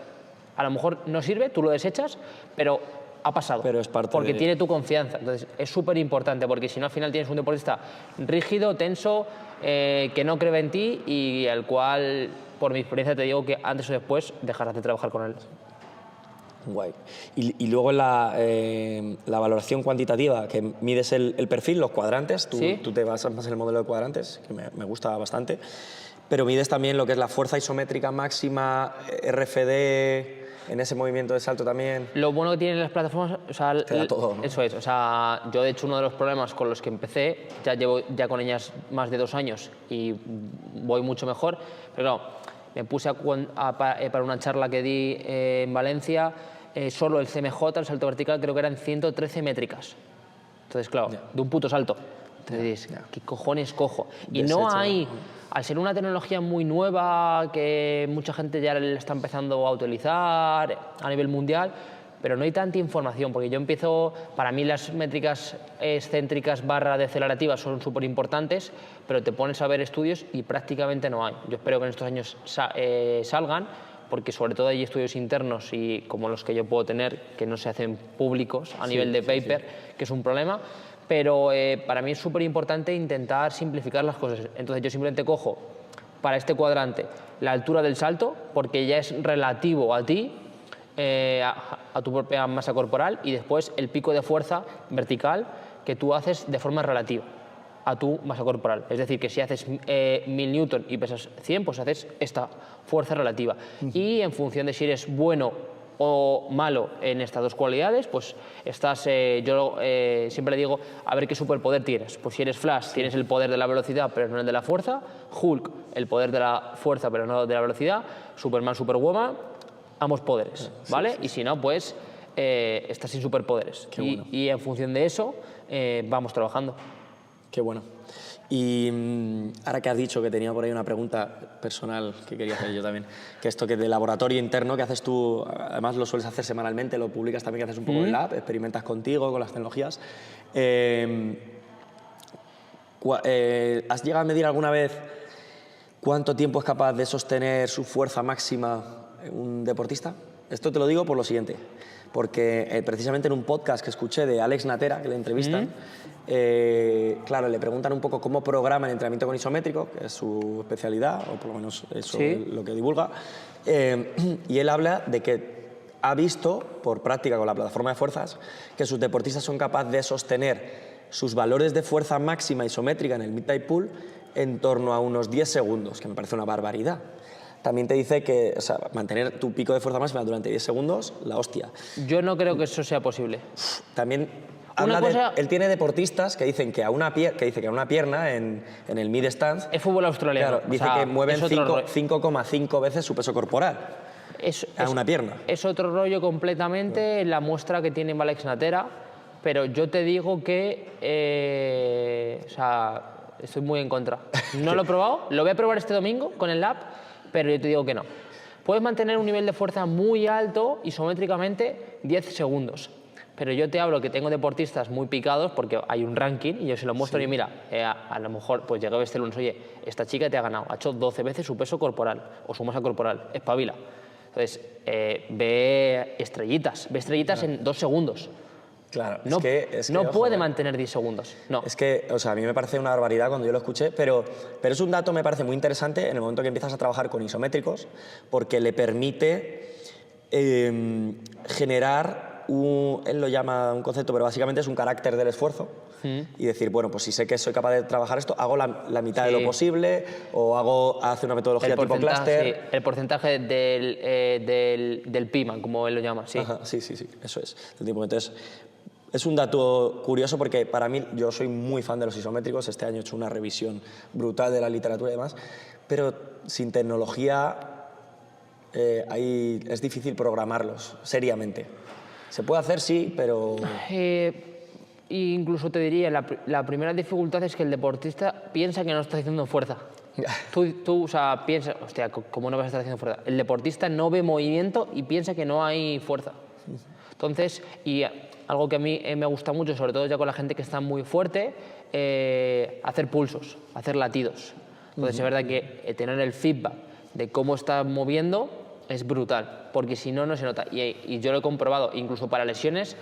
B: A lo mejor no sirve, tú lo desechas, pero ha pasado.
A: Pero es parte
B: porque tiene tu confianza. Entonces es súper importante porque si no al final tienes un deportista rígido, tenso, que no cree en ti y al cual, por mi experiencia, te digo que antes o después dejarás de trabajar con él.
A: Guay. Y luego la valoración cuantitativa, que mides el perfil, los cuadrantes,
B: ¿Sí?
A: tú te basas más en el modelo de cuadrantes, que me gusta bastante, pero mides también lo que es la fuerza isométrica máxima, RFD, en ese movimiento de salto también.
B: Lo bueno que tienen las plataformas, o sea,
A: te da todo, ¿no?
B: Eso es, o sea, yo de hecho uno de los problemas con los que empecé, ya llevo con ellas más de 2 años y voy mucho mejor, pero claro, me puse para una charla que di en Valencia, solo el CMJ, el salto vertical, creo que eran 113 métricas. Entonces, claro, de un puto salto. Entonces, ¿qué cojones cojo? Y no hay, al ser una tecnología muy nueva, que mucha gente ya le está empezando a utilizar a nivel mundial, pero no hay tanta información, porque yo empiezo, para mí las métricas excéntricas / decelerativas son súper importantes, pero te pones a ver estudios y prácticamente no hay. Yo espero que en estos años salgan, porque sobre todo hay estudios internos y como los que yo puedo tener, que no se hacen públicos a nivel de paper, que es un problema, pero para mí es súper importante intentar simplificar las cosas. Entonces yo simplemente cojo para este cuadrante la altura del salto, porque ya es relativo a ti, a tu propia masa corporal, y después el pico de fuerza vertical que tú haces de forma relativa a tu masa corporal. Es decir, que si haces 1000 newton y pesas 100, pues haces esta fuerza relativa. Y en función de si eres bueno o malo en estas dos cualidades, pues estás, yo siempre le digo, a ver qué superpoder tienes. Pues si eres Flash, tienes el poder de la velocidad, pero no el de la fuerza. Hulk, el poder de la fuerza, pero no de la velocidad. Superman, Superwoman, ambos poderes, ¿vale? Y si no, pues estás sin superpoderes.
A: Bueno.
B: Y en función de eso, vamos trabajando.
A: Qué bueno. Y ahora que has dicho que tenía por ahí una pregunta personal que quería hacer yo también, que esto que de laboratorio interno que haces tú, además lo sueles hacer semanalmente, lo publicas también, que haces un poco en lab, experimentas contigo, con las tecnologías. ¿Has llegado a medir alguna vez cuánto tiempo es capaz de sostener su fuerza máxima un deportista? Esto te lo digo por lo siguiente, porque precisamente en un podcast que escuché de Alex Natera, que le entrevistan, claro, le preguntan un poco cómo programa el entrenamiento con isométrico, que es su especialidad, o por lo menos eso es lo que divulga, y él habla de que ha visto, por práctica con la plataforma de fuerzas, que sus deportistas son capaces de sostener sus valores de fuerza máxima isométrica en el mid-thigh pull en torno a unos 10 segundos, que me parece una barbaridad. También te dice que, o sea, mantener tu pico de fuerza máxima durante 10 segundos, la hostia.
B: Yo no creo que eso sea posible.
A: También habla él tiene deportistas que dicen que a una pierna en el mid stance
B: es fútbol australiano.
A: Claro, dice que mueven 5,5 veces su peso corporal a una pierna.
B: Es otro rollo completamente, la muestra que tiene Alex Natera, pero yo te digo que o sea, estoy muy en contra. No lo he probado, lo voy a probar este domingo con el lab, pero yo te digo que no. Puedes mantener un nivel de fuerza muy alto isométricamente 10 segundos. Pero yo te hablo que tengo deportistas muy picados porque hay un ranking y yo se lo muestro y mira, a lo mejor pues llegué este lunes, oye, esta chica te ha ganado, ha hecho 12 veces su peso corporal o su masa corporal, espabila. Entonces, ve estrellitas en 2 segundos.
A: Claro,
B: no, no puede mantener 10 segundos. No.
A: Es que, o sea, a mí me parece una barbaridad cuando yo lo escuché, pero es un dato, me parece muy interesante en el momento que empiezas a trabajar con isométricos, porque le permite generar él lo llama un concepto, pero básicamente es un carácter del esfuerzo. Y decir, bueno, pues si sé que soy capaz de trabajar esto, hago la mitad de lo posible o hace una metodología tipo clúster.
B: Sí, el porcentaje del PIMA, como él lo llama. Sí,
A: ajá, sí, eso es. Entonces, es un dato curioso porque para mí, yo soy muy fan de los isométricos, este año he hecho una revisión brutal de la literatura y demás, pero sin tecnología es difícil programarlos seriamente. Se puede hacer, sí, pero...
B: Incluso te diría, la primera dificultad es que el deportista piensa que no está haciendo fuerza. Tú o sea, piensas, hostia, ¿cómo no vas a estar haciendo fuerza? El deportista no ve movimiento y piensa que no hay fuerza. Entonces, y algo que a mí me gusta mucho, sobre todo ya con la gente que está muy fuerte, hacer pulsos, hacer latidos. Entonces, es verdad que tener el feedback de cómo está moviendo es brutal, porque si no, no se nota. Y yo lo he comprobado, incluso para lesiones,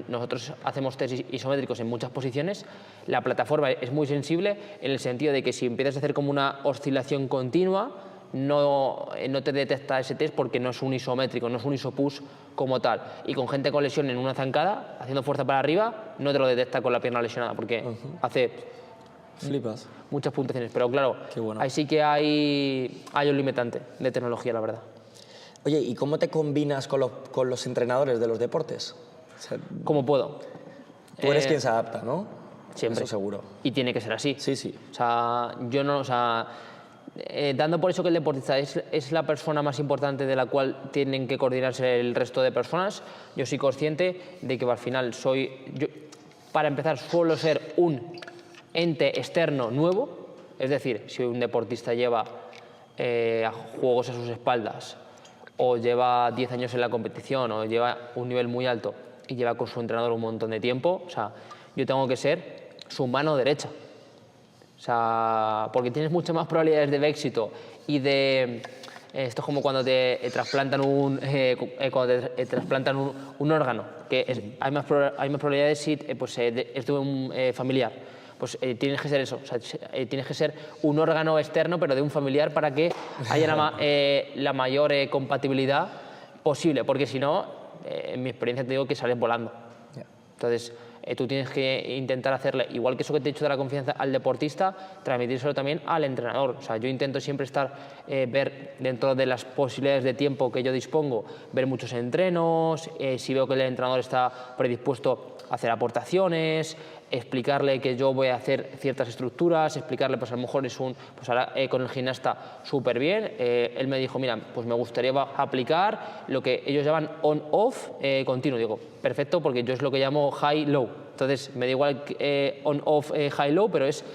B: nosotros hacemos test isométricos en muchas posiciones, la plataforma es muy sensible en el sentido de que si empiezas a hacer como una oscilación continua, no te detecta ese test porque no es un isométrico, no es un isopush como tal. Y con gente con lesión en una zancada, haciendo fuerza para arriba, no te lo detecta con la pierna lesionada, porque hace...
A: Flipas.
B: Muchas puntuaciones, pero claro, ahí sí que hay un limitante de tecnología, la verdad.
A: Oye, ¿y cómo te combinas con los entrenadores de los deportes? O sea,
B: ¿cómo puedo?
A: Tú eres quien se adapta, ¿no?
B: Siempre.
A: Eso seguro.
B: Y tiene que ser así.
A: Sí.
B: O sea, yo no, o sea, dando por eso que el deportista es la persona más importante de la cual tienen que coordinarse el resto de personas, yo soy consciente de que al final para empezar, suelo ser un ente externo nuevo, es decir, si un deportista lleva juegos a sus espaldas o lleva 10 años en la competición o lleva un nivel muy alto y lleva con su entrenador un montón de tiempo, o sea, yo tengo que ser su mano derecha. O sea, porque tienes muchas más probabilidades de éxito y de... Esto es como cuando te trasplantan un órgano, que hay más probabilidades si es de un familiar. Pues tienes que ser eso, o sea, tienes que ser un órgano externo, pero de un familiar para que haya la mayor compatibilidad posible, porque si no, en mi experiencia te digo que sales volando.
A: Yeah.
B: Entonces, tú tienes que intentar hacerle, igual que eso que te he dicho de la confianza al deportista, transmitírselo también al entrenador. O sea, yo intento siempre ver dentro de las posibilidades de tiempo que yo dispongo, ver muchos entrenos, si veo que el entrenador está predispuesto a hacer aportaciones, explicarle que yo voy a hacer ciertas estructuras, explicarle, pues a lo mejor pues ahora con el gimnasta súper bien, él me dijo, mira, pues me gustaría aplicar lo que ellos llaman on-off continuo. Digo, perfecto, porque yo es lo que llamo high-low. Entonces, me da igual on-off, high-low, pero es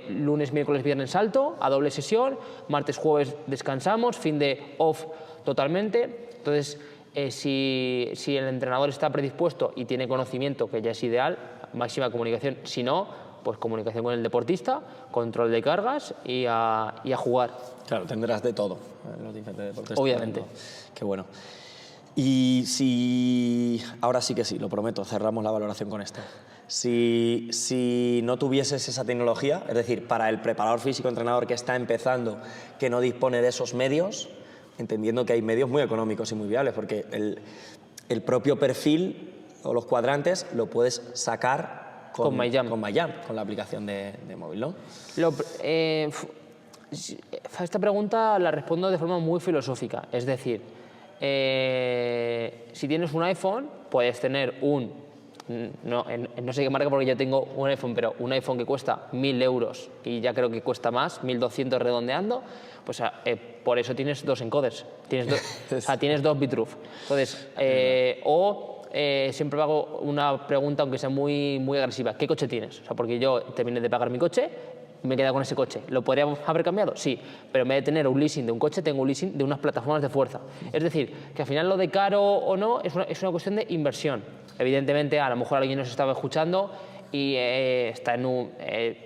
B: lunes, miércoles, viernes salto, a doble sesión, martes, jueves descansamos, fin de off totalmente. Entonces, si el entrenador está predispuesto y tiene conocimiento, que ya es ideal, máxima comunicación. Si no, pues comunicación con el deportista, control de cargas y a jugar.
A: Claro, tendrás de todo en los diferentes deportes.
B: Obviamente.
A: Qué bueno. Y si... Ahora sí que sí, lo prometo, cerramos la valoración con esto. Si no tuvieses esa tecnología, es decir, para el preparador físico, entrenador que está empezando, que no dispone de esos medios, entendiendo que hay medios muy económicos y muy viables, porque el propio perfil o los cuadrantes lo puedes sacar con MyJump, con la aplicación de móvil, ¿no?
B: Esta pregunta la respondo de forma muy filosófica, es decir, si tienes un iPhone, puedes tener no sé qué marca porque yo tengo un iPhone, pero un iPhone que cuesta 1.000 euros y ya creo que cuesta más, 1.200 redondeando, pues por eso tienes dos encoders, tienes dos Bitruf. Entonces, siempre hago una pregunta, aunque sea muy, muy agresiva, ¿qué coche tienes? O sea, porque yo terminé de pagar mi coche, me he quedado con ese coche. ¿Lo podría haber cambiado? Sí, pero en vez de tener un leasing de un coche, tengo un leasing de unas plataformas de fuerza. Es decir, que al final lo de caro o no es una cuestión de inversión. Evidentemente, a lo mejor alguien nos estaba escuchando y está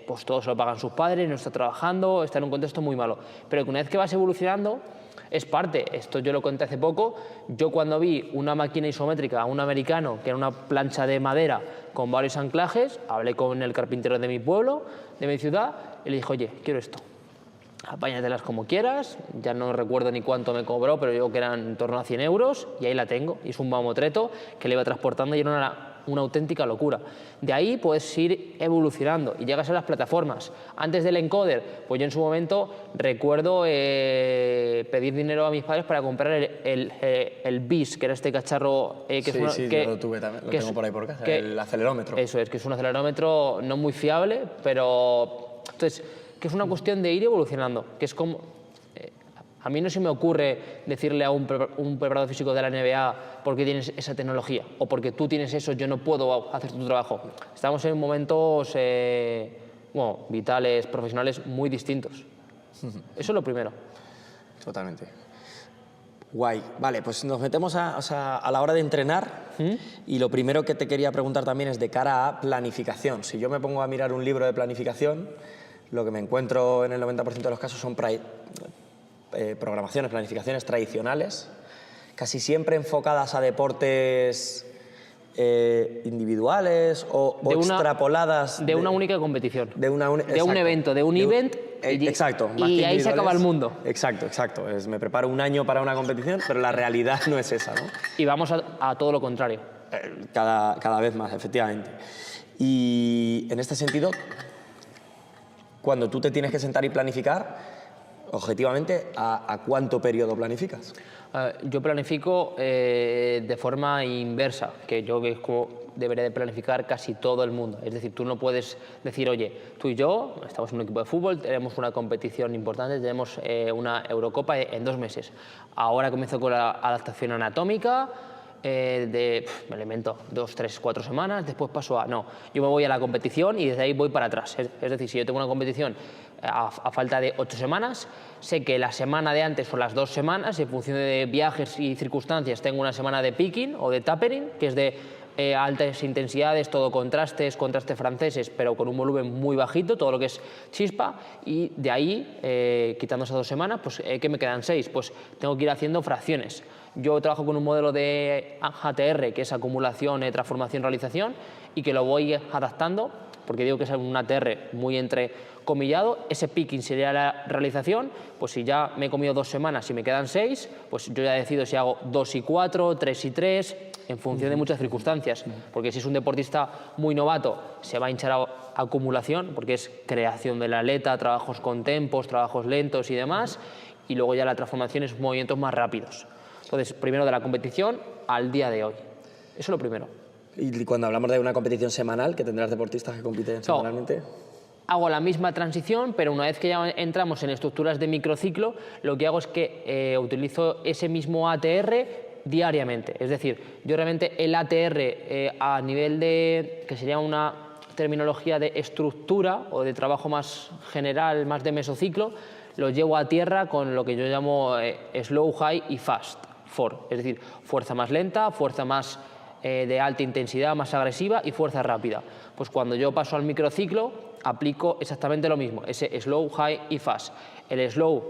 B: pues todos se lo pagan sus padres, no está trabajando, está en un contexto muy malo. Pero que una vez que vas evolucionando, es parte. Esto yo lo conté hace poco. Yo cuando vi una máquina isométrica a un americano, que era una plancha de madera con varios anclajes, hablé con el carpintero de mi pueblo, de mi ciudad, y le dije, oye, quiero esto. Apáñatelas como quieras, ya no recuerdo ni cuánto me cobró, pero yo que eran en torno a 100 euros, y ahí la tengo. Y es un mamotreto que le iba transportando y era una auténtica locura. De ahí puedes ir evolucionando y llegas a las plataformas. Antes del encoder, pues yo en su momento recuerdo pedir dinero a mis padres para comprar el BIS, que era este cacharro que
A: yo lo tuve también, lo tengo por ahí por casa, el acelerómetro.
B: Eso es, que es un acelerómetro no muy fiable, pero entonces que es una cuestión de ir evolucionando, que es como... A mí no se me ocurre decirle a un preparador físico de la NBA porque tienes esa tecnología o porque tú tienes eso, yo no puedo hacer tu trabajo. Estamos en momentos vitales, profesionales muy distintos. Eso es lo primero.
A: Totalmente. Guay. Vale, pues nos metemos a la hora de entrenar y lo primero que te quería preguntar también es de cara a planificación. Si yo me pongo a mirar un libro de planificación, lo que me encuentro en el 90% de los casos son programaciones, planificaciones tradicionales, casi siempre enfocadas a deportes individuales o extrapoladas.
B: De una única competición.
A: De un
B: evento, de un event.
A: Exacto.
B: Y ahí se acaba el mundo.
A: Exacto. Me preparo un año para una competición, pero la realidad no es esa, ¿no?
B: Y vamos a todo lo contrario.
A: Cada vez más, efectivamente. Y en este sentido, cuando tú te tienes que sentar y planificar, objetivamente, ¿a cuánto periodo planificas?
B: Yo planifico de forma inversa, que yo que es como debería de planificar casi todo el mundo. Es decir, tú no puedes decir, oye, tú y yo estamos en un equipo de fútbol, tenemos una competición importante, tenemos una Eurocopa en 2 meses. Ahora comienzo con la adaptación anatómica, me invento 2, 3, 4 semanas, después paso no, yo me voy a la competición y desde ahí voy para atrás. Es decir, si yo tengo una competición a falta de 8 semanas, sé que la semana de antes o las 2 semanas, en función de viajes y circunstancias, tengo una semana de picking o de tapering, que es de altas intensidades, todo contrastes franceses, pero con un volumen muy bajito, todo lo que es chispa, y de ahí, quitando esas 2 semanas, pues ¿qué me quedan 6? Pues tengo que ir haciendo fracciones. Yo trabajo con un modelo de ATR, que es acumulación, transformación, realización, y que lo voy adaptando porque digo que es un ATR muy entrecomillado. Ese picking sería la realización, pues si ya me he comido 2 semanas y me quedan 6, pues yo ya decido si hago 2 y 4, 3 y 3, en función de muchas circunstancias, porque si es un deportista muy novato se va a hinchar a acumulación, porque es creación de la aleta, trabajos con tempos, trabajos lentos y demás, y luego ya la transformación es movimientos más rápidos. Entonces, primero de la competición al día de hoy. Eso es lo primero.
A: Y cuando hablamos de una competición semanal, que tendrás deportistas que compiten semanalmente...
B: Hago la misma transición, pero una vez que ya entramos en estructuras de microciclo, lo que hago es que utilizo ese mismo ATR diariamente. Es decir, yo realmente el ATR a nivel de, que sería una terminología de estructura o de trabajo más general, más de mesociclo, lo llevo a tierra con lo que yo llamo slow, high y fast, FOR. Es decir, fuerza más lenta, fuerza más de alta intensidad, más agresiva y fuerza rápida. Pues cuando yo paso al microciclo, aplico exactamente lo mismo, ese slow, high y fast. El slow,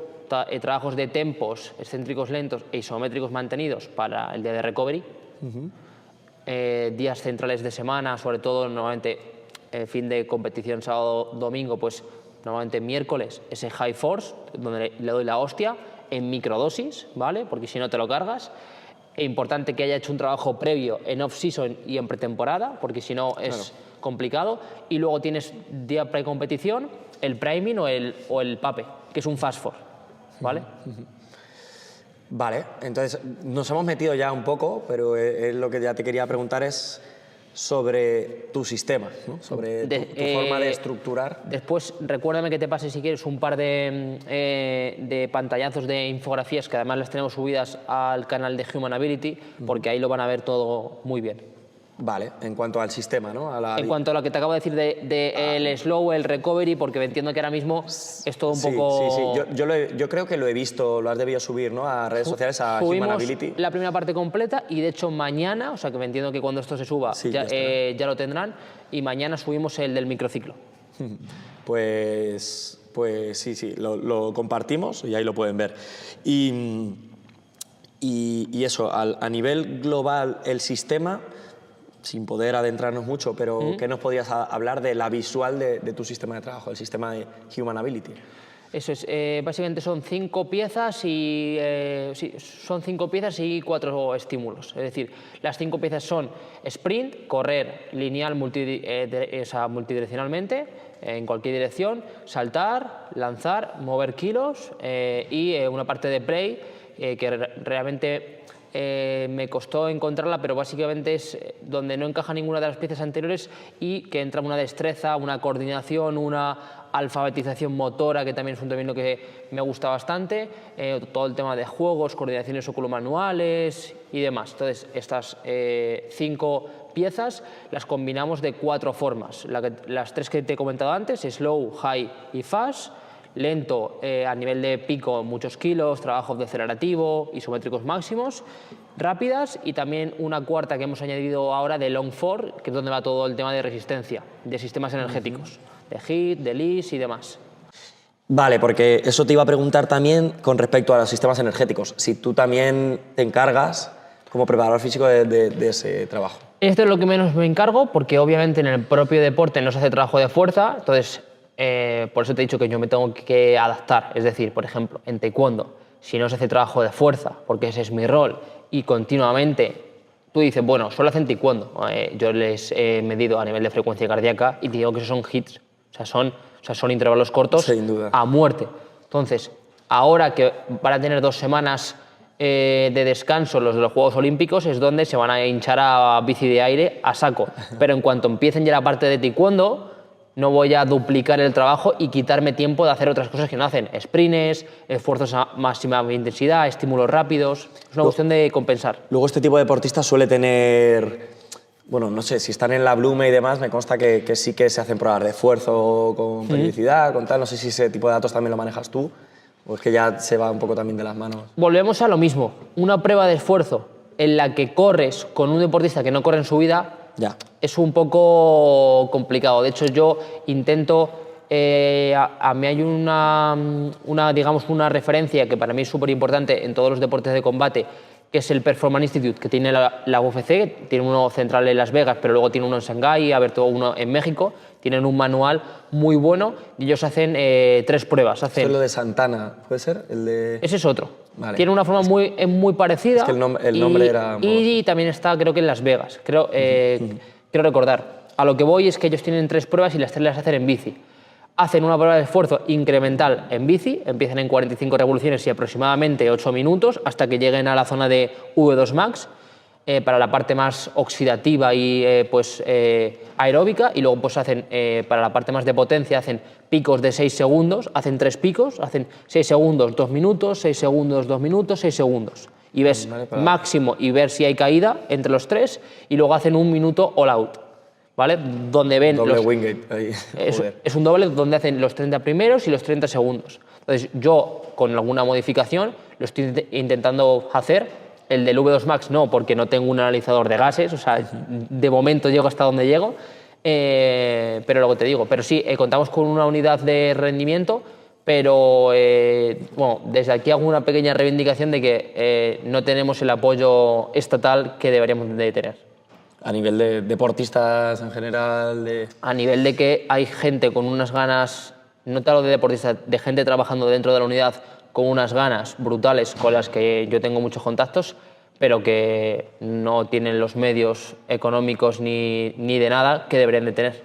B: trabajos de tempos excéntricos lentos e isométricos mantenidos para el día de recovery. Días centrales de semana, sobre todo normalmente fin de competición sábado, domingo, pues normalmente miércoles ese high force, donde le doy la hostia en microdosis, ¿vale? Porque si no te lo cargas. Es importante que haya hecho un trabajo previo en off-season y en pretemporada, porque si no es complicado. Y luego tienes día precompetición, el priming o el PAPE, que es un fast force, ¿vale?
A: Vale, entonces nos hemos metido ya un poco, pero lo que ya te quería preguntar es sobre tu sistema, ¿no? Sobre tu forma de estructurar.
B: Después, recuérdame que te pase, si quieres, un par de pantallazos de infografías, que además las tenemos subidas al canal de Human Ability, porque ahí lo van a ver todo muy bien.
A: Vale, en cuanto al sistema, ¿no?
B: En cuanto a lo que te acabo de decir el slow, el recovery, porque entiendo que ahora mismo es todo un poco...
A: Sí. Yo creo que lo he visto, lo has debido subir, ¿no? A redes sociales, a Human Ability.
B: La primera parte completa y de hecho mañana, o sea que me entiendo que cuando esto se suba ya lo tendrán, y mañana subimos el del microciclo.
A: Pues sí, lo compartimos y ahí lo pueden ver. Y eso, a nivel global, el sistema... sin poder adentrarnos mucho, pero ¿qué nos podías hablar de la visual de tu sistema de trabajo, el sistema de Human Ability?
B: Eso es, básicamente son 5 piezas y son 5 piezas y 4 estímulos. Es decir, las 5 piezas son sprint, correr lineal multidireccionalmente en cualquier dirección, saltar, lanzar, mover kilos y una parte de play que realmente me costó encontrarla, pero básicamente es donde no encaja ninguna de las piezas anteriores y que entra una destreza, una coordinación, una alfabetización motora, que también es un término que me gusta bastante, todo el tema de juegos, coordinaciones oculomanuales y demás. Entonces, estas 5 piezas las combinamos de 4 formas. Las 3 que te he comentado antes, slow, high y fast. Lento a nivel de pico, muchos kilos, trabajo decelerativo, isométricos máximos, rápidas, y también una cuarta que hemos añadido ahora de long for, que es donde va todo el tema de resistencia, de sistemas energéticos, de HIIT, de LIS y demás.
A: Vale, porque eso te iba a preguntar también con respecto a los sistemas energéticos, si tú también te encargas como preparador físico de ese trabajo.
B: Esto es lo que menos me encargo, porque obviamente en el propio deporte no se hace trabajo de fuerza, entonces por eso te he dicho que yo me tengo que adaptar. Es decir, por ejemplo, en taekwondo, si no se hace trabajo de fuerza, porque ese es mi rol, y continuamente tú dices, bueno, solo hacen taekwondo. Yo les he medido a nivel de frecuencia cardíaca y te digo que esos son hits, o sea, son intervalos cortos
A: sin duda,
B: a muerte. Entonces, ahora que van a tener 2 semanas de descanso los de los Juegos Olímpicos, es donde se van a hinchar a bici de aire a saco. Pero en cuanto empiecen ya la parte de taekwondo, no voy a duplicar el trabajo y quitarme tiempo de hacer otras cosas que no hacen. Sprints, esfuerzos a máxima intensidad, estímulos rápidos. Es una cuestión de compensar.
A: Luego este tipo de deportistas suele tener, bueno, no sé, si están en la Blume y demás, me consta que sí que se hacen pruebas de esfuerzo con periodicidad, con tal. No sé si ese tipo de datos también lo manejas tú o es que ya se va un poco también de las manos.
B: Volvemos a lo mismo. Una prueba de esfuerzo en la que corres con un deportista que no corre en su vida, es un poco complicado. De hecho, yo intento... a mí hay digamos, una referencia que para mí es súper importante en todos los deportes de combate, que es el Performance Institute, que tiene la UFC, tiene uno central en Las Vegas, pero luego tiene uno en Shanghái, uno en México, tienen un manual muy bueno y ellos hacen 3 pruebas.
A: Eso es lo de Santana, ¿puede ser?
B: Ese es otro.
A: Vale.
B: Tiene una forma muy parecida.
A: Es que el nombre era...
B: Y también está, creo que en Las Vegas. Creo recordar. A lo que voy es que ellos tienen 3 pruebas y las 3 las hacen en bici. Hacen una prueba de esfuerzo incremental en bici, empiezan en 45 revoluciones y aproximadamente 8 minutos hasta que lleguen a la zona de V2 Max para la parte más oxidativa y aeróbica, y luego pues hacen para la parte más de potencia hacen picos de 6 segundos, hacen 3 picos, hacen 6 segundos, 2 minutos, 6 segundos, 2 minutos, 6 segundos. Y ves máximo y ver si hay caída entre los 3 y luego hacen 1 minuto all out. ¿Vale? Donde ven
A: doble Wingate ahí.
B: Es un doble donde hacen los 30 primeros y los 30 segundos. Entonces yo, con alguna modificación, lo estoy intentando hacer. El del V2 Max no, porque no tengo un analizador de gases, o sea, de momento llego hasta donde llego, pero lo que te digo, pero sí, contamos con una unidad de rendimiento, pero bueno, desde aquí hago una pequeña reivindicación de que no tenemos el apoyo estatal que deberíamos de tener.
A: A nivel de deportistas en general,
B: A nivel de que hay gente con unas ganas, no te hablo de deportistas, de gente trabajando dentro de la unidad con unas ganas brutales con las que yo tengo muchos contactos, pero que no tienen los medios económicos ni de nada que deberían de tener.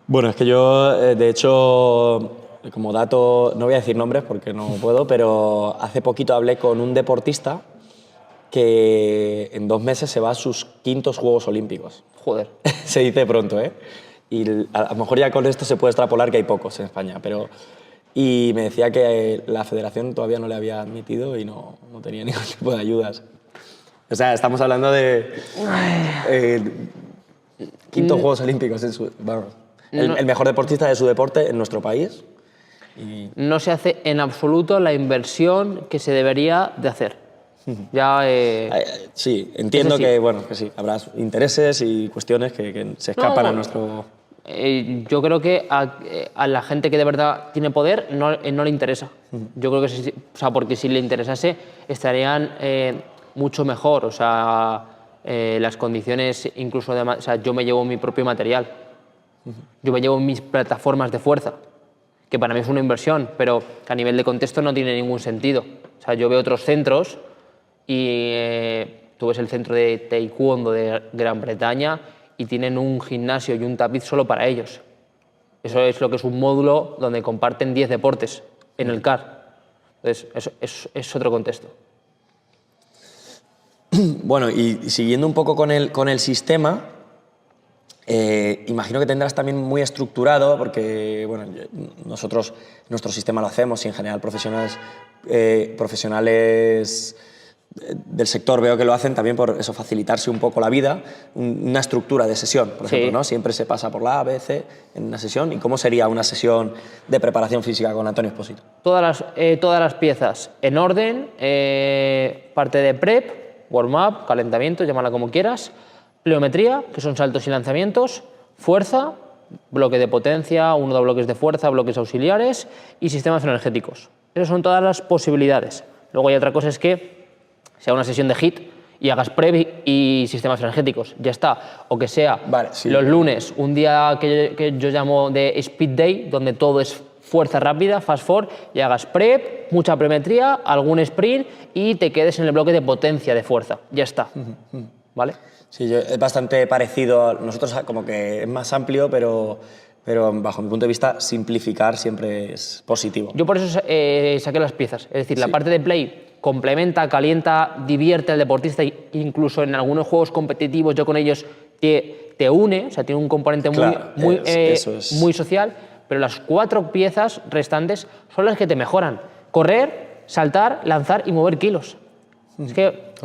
A: Bueno, es que yo, de hecho, como dato, no voy a decir nombres porque no puedo, pero hace poquito hablé con un deportista que en 2 meses se va a sus 5.º Juegos Olímpicos.
B: Joder.
A: Se dice pronto, ¿eh? Y a lo mejor ya con esto se puede extrapolar que hay pocos en España, pero... Y me decía que la federación todavía no le había admitido y no tenía ningún tipo de ayudas. O sea, estamos hablando de... 5.º Juegos Olímpicos. El mejor deportista de su deporte en nuestro país. Y...
B: No se hace en absoluto la inversión que se debería de hacer. Ya,
A: sí, entiendo que, bueno, que sí, habrá intereses y cuestiones que se escapan a nuestro...
B: Yo creo que a la gente que de verdad tiene poder no le interesa. Yo creo que sí, o sea, porque si le interesase estarían mucho mejor. O sea, las condiciones incluso de... O sea, yo me llevo mi propio material. Yo me llevo mis plataformas de fuerza, que para mí es una inversión, pero que a nivel de contexto no tiene ningún sentido. O sea, yo veo otros centros y tú ves el centro de Taekwondo de Gran Bretaña y tienen un gimnasio y un tapiz solo para ellos. Eso es lo que es un módulo donde comparten 10 deportes en el CAR. Entonces, eso es otro contexto.
A: Bueno, y siguiendo un poco con el sistema, imagino que tendrás también muy estructurado, porque bueno, nosotros nuestro sistema lo hacemos y en general profesionales del sector veo que lo hacen también por eso, facilitarse un poco la vida, una estructura de sesión, por ejemplo, ¿no? Siempre se pasa por la A, B, C en una sesión. ¿Y cómo sería una sesión de preparación física con Antonio Expósito?
B: Todas las piezas en orden, parte de prep, warm-up, calentamiento, llámala como quieras, pliometría, que son saltos y lanzamientos, fuerza, bloque de potencia, 1 o 2 bloques de fuerza, bloques auxiliares y sistemas energéticos. Esas son todas las posibilidades. Luego hay otra cosa, es que sea una sesión de HIIT y hagas prep y sistemas energéticos, ya está. O que sea los lunes, un día que yo llamo de speed day, donde todo es fuerza rápida, fast forward, y hagas prep, mucha pliometría, algún sprint y te quedes en el bloque de potencia de fuerza, ya está. ¿Vale?
A: Sí, es bastante parecido. Nosotros como que es más amplio, pero bajo mi punto de vista simplificar siempre es positivo.
B: Yo por eso saqué las piezas, es decir, la parte de play complementa, calienta, divierte al deportista, incluso en algunos juegos competitivos yo con ellos te une, o sea, tiene un componente muy social, pero las 4 piezas restantes son las que te mejoran. Correr, saltar, lanzar y mover kilos. Es que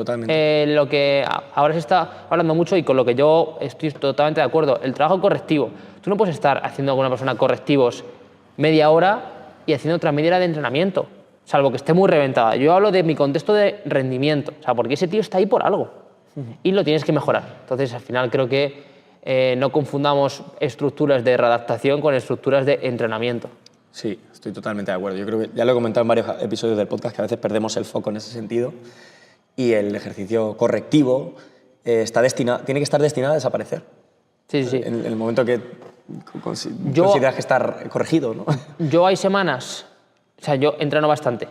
B: lo que ahora se está hablando mucho y con lo que yo estoy totalmente de acuerdo, el trabajo correctivo. Tú no puedes estar haciendo con una persona correctivos media hora y haciendo otra media hora de entrenamiento, salvo que esté muy reventada. Yo hablo de mi contexto de rendimiento, o sea, porque ese tío está ahí por algo y lo tienes que mejorar. Entonces, al final creo que no confundamos estructuras de readaptación con estructuras de entrenamiento.
A: Sí, estoy totalmente de acuerdo. Yo creo que ya lo he comentado en varios episodios del podcast que a veces perdemos el foco en ese sentido y el ejercicio correctivo tiene que estar destinado a desaparecer.
B: Sí, sí.
A: En el momento que consideras que está corregido, ¿no?
B: Yo hay semanas, o sea, yo entreno bastante,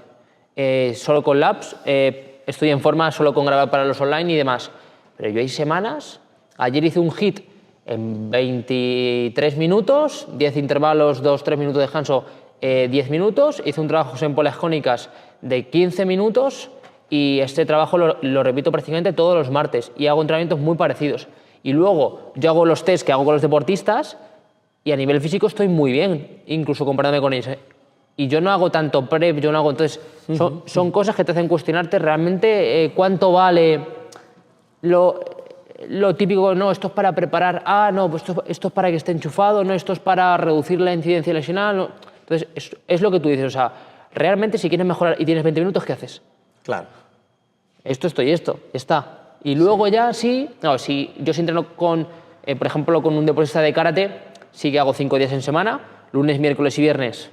B: solo con labs, estoy en forma solo con grabar para los online y demás, pero yo hay semanas, ayer hice un hit en 23 minutos, 10 intervalos, 2-3 minutos de descanso, 10 minutos, hice un trabajo en poleas cónicas de 15 minutos y este trabajo lo repito prácticamente todos los martes y hago entrenamientos muy parecidos. Y luego yo hago los test que hago con los deportistas y a nivel físico estoy muy bien, incluso comparándome con ellos. Y yo no hago tanto prep, yo no hago... Entonces, son cosas que te hacen cuestionarte realmente cuánto vale lo típico, no, esto es para preparar, no, pues esto es para que esté enchufado, no, esto es para reducir la incidencia lesional. No. Entonces, es lo que tú dices, o sea, realmente si quieres mejorar y tienes 20 minutos, ¿qué haces?
A: Claro.
B: Esto y esto, está. Y luego ya sí, no, si yo sí entreno con, por ejemplo, con un deportista de karate, sí que hago 5 días en semana, lunes, miércoles y viernes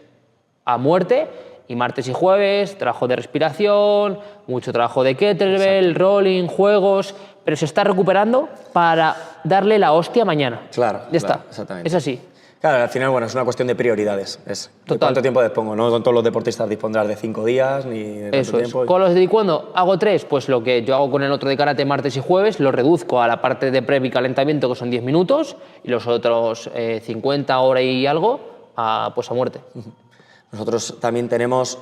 B: a muerte, y martes y jueves, trabajo de respiración, mucho trabajo de kettlebell, rolling, juegos, pero se está recuperando para darle la hostia mañana.
A: Claro,
B: ya está.
A: Exactamente.
B: Es así.
A: Claro, al final, bueno, es una cuestión de prioridades. ¿De cuánto tiempo dispongo? No con todos los deportistas dispondrás de 5 días ni de tanto
B: Eso
A: tiempo.
B: Es. Con los de taekwondo hago 3, pues lo que yo hago con el otro de karate martes y jueves lo reduzco a la parte de prep y calentamiento, que son 10 minutos, y los otros 50 horas y algo, pues a muerte.
A: Nosotros también tenemos,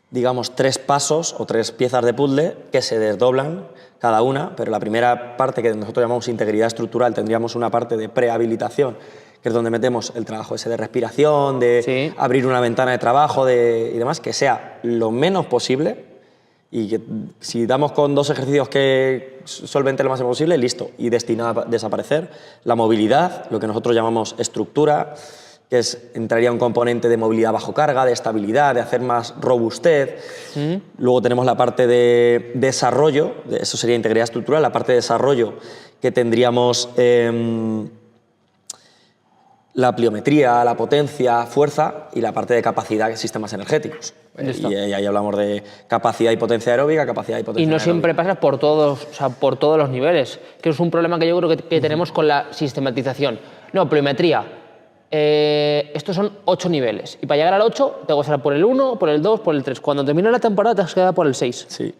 A: digamos, 3 pasos o 3 piezas de puzzle que se desdoblan cada una, pero la primera parte, que nosotros llamamos integridad estructural, tendríamos una parte de prehabilitación, que es donde metemos el trabajo ese de respiración, de abrir una ventana de trabajo y demás, que sea lo menos posible, y que si damos con 2 ejercicios que solventen lo más posible, listo, y destinado a desaparecer. La movilidad, lo que nosotros llamamos estructura, que entraría un componente de movilidad bajo carga, de estabilidad, de hacer más robustez. Luego tenemos la parte de desarrollo, eso sería integridad estructural, la parte de desarrollo que tendríamos la pliometría, la potencia, fuerza, y la parte de capacidad, sistemas energéticos. Y ahí hablamos de capacidad y potencia aeróbica, capacidad y potencia
B: Y no
A: aeróbica.
B: siempre pasas por todos, o sea, por todos los niveles, que es un problema que yo creo que tenemos con la sistematización. No, pliometría. Estos son 8 niveles. Y para llegar al 8, te vas a pasar por el 1, por el 2, por el 3. Cuando termina la temporada, te has quedado por el 6.
A: Sí.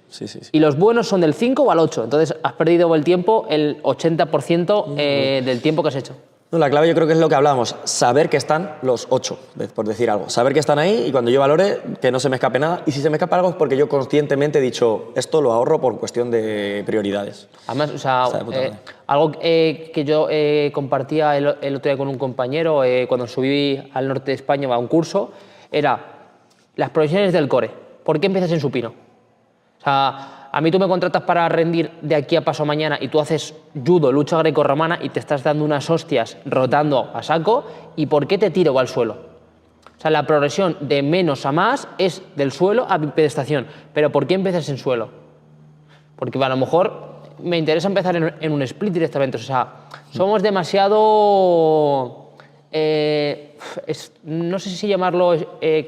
B: Y los buenos son del 5 al 8. Entonces, has perdido el tiempo, el 80% del tiempo que has hecho.
A: No, la clave yo creo que es lo que hablábamos, saber que están los 8, por decir algo. Saber que están ahí y cuando yo valore que no se me escape nada. Y si se me escapa algo es porque yo conscientemente he dicho, esto lo ahorro por cuestión de prioridades.
B: Además, o sea, algo que yo compartía el otro día con un compañero cuando subí al norte de España a un curso, era las progresiones del core. ¿Por qué empiezas en supino? O sea, a mí tú me contratas para rendir de aquí a paso mañana y tú haces judo, lucha grecorromana y te estás dando unas hostias rotando a saco, ¿y por qué te tiro al suelo? O sea, la progresión de menos a más es del suelo a bipedestación. ¿Pero por qué empiezas en suelo? Porque a lo mejor me interesa empezar en un split directamente. O sea, somos demasiado... no sé si llamarlo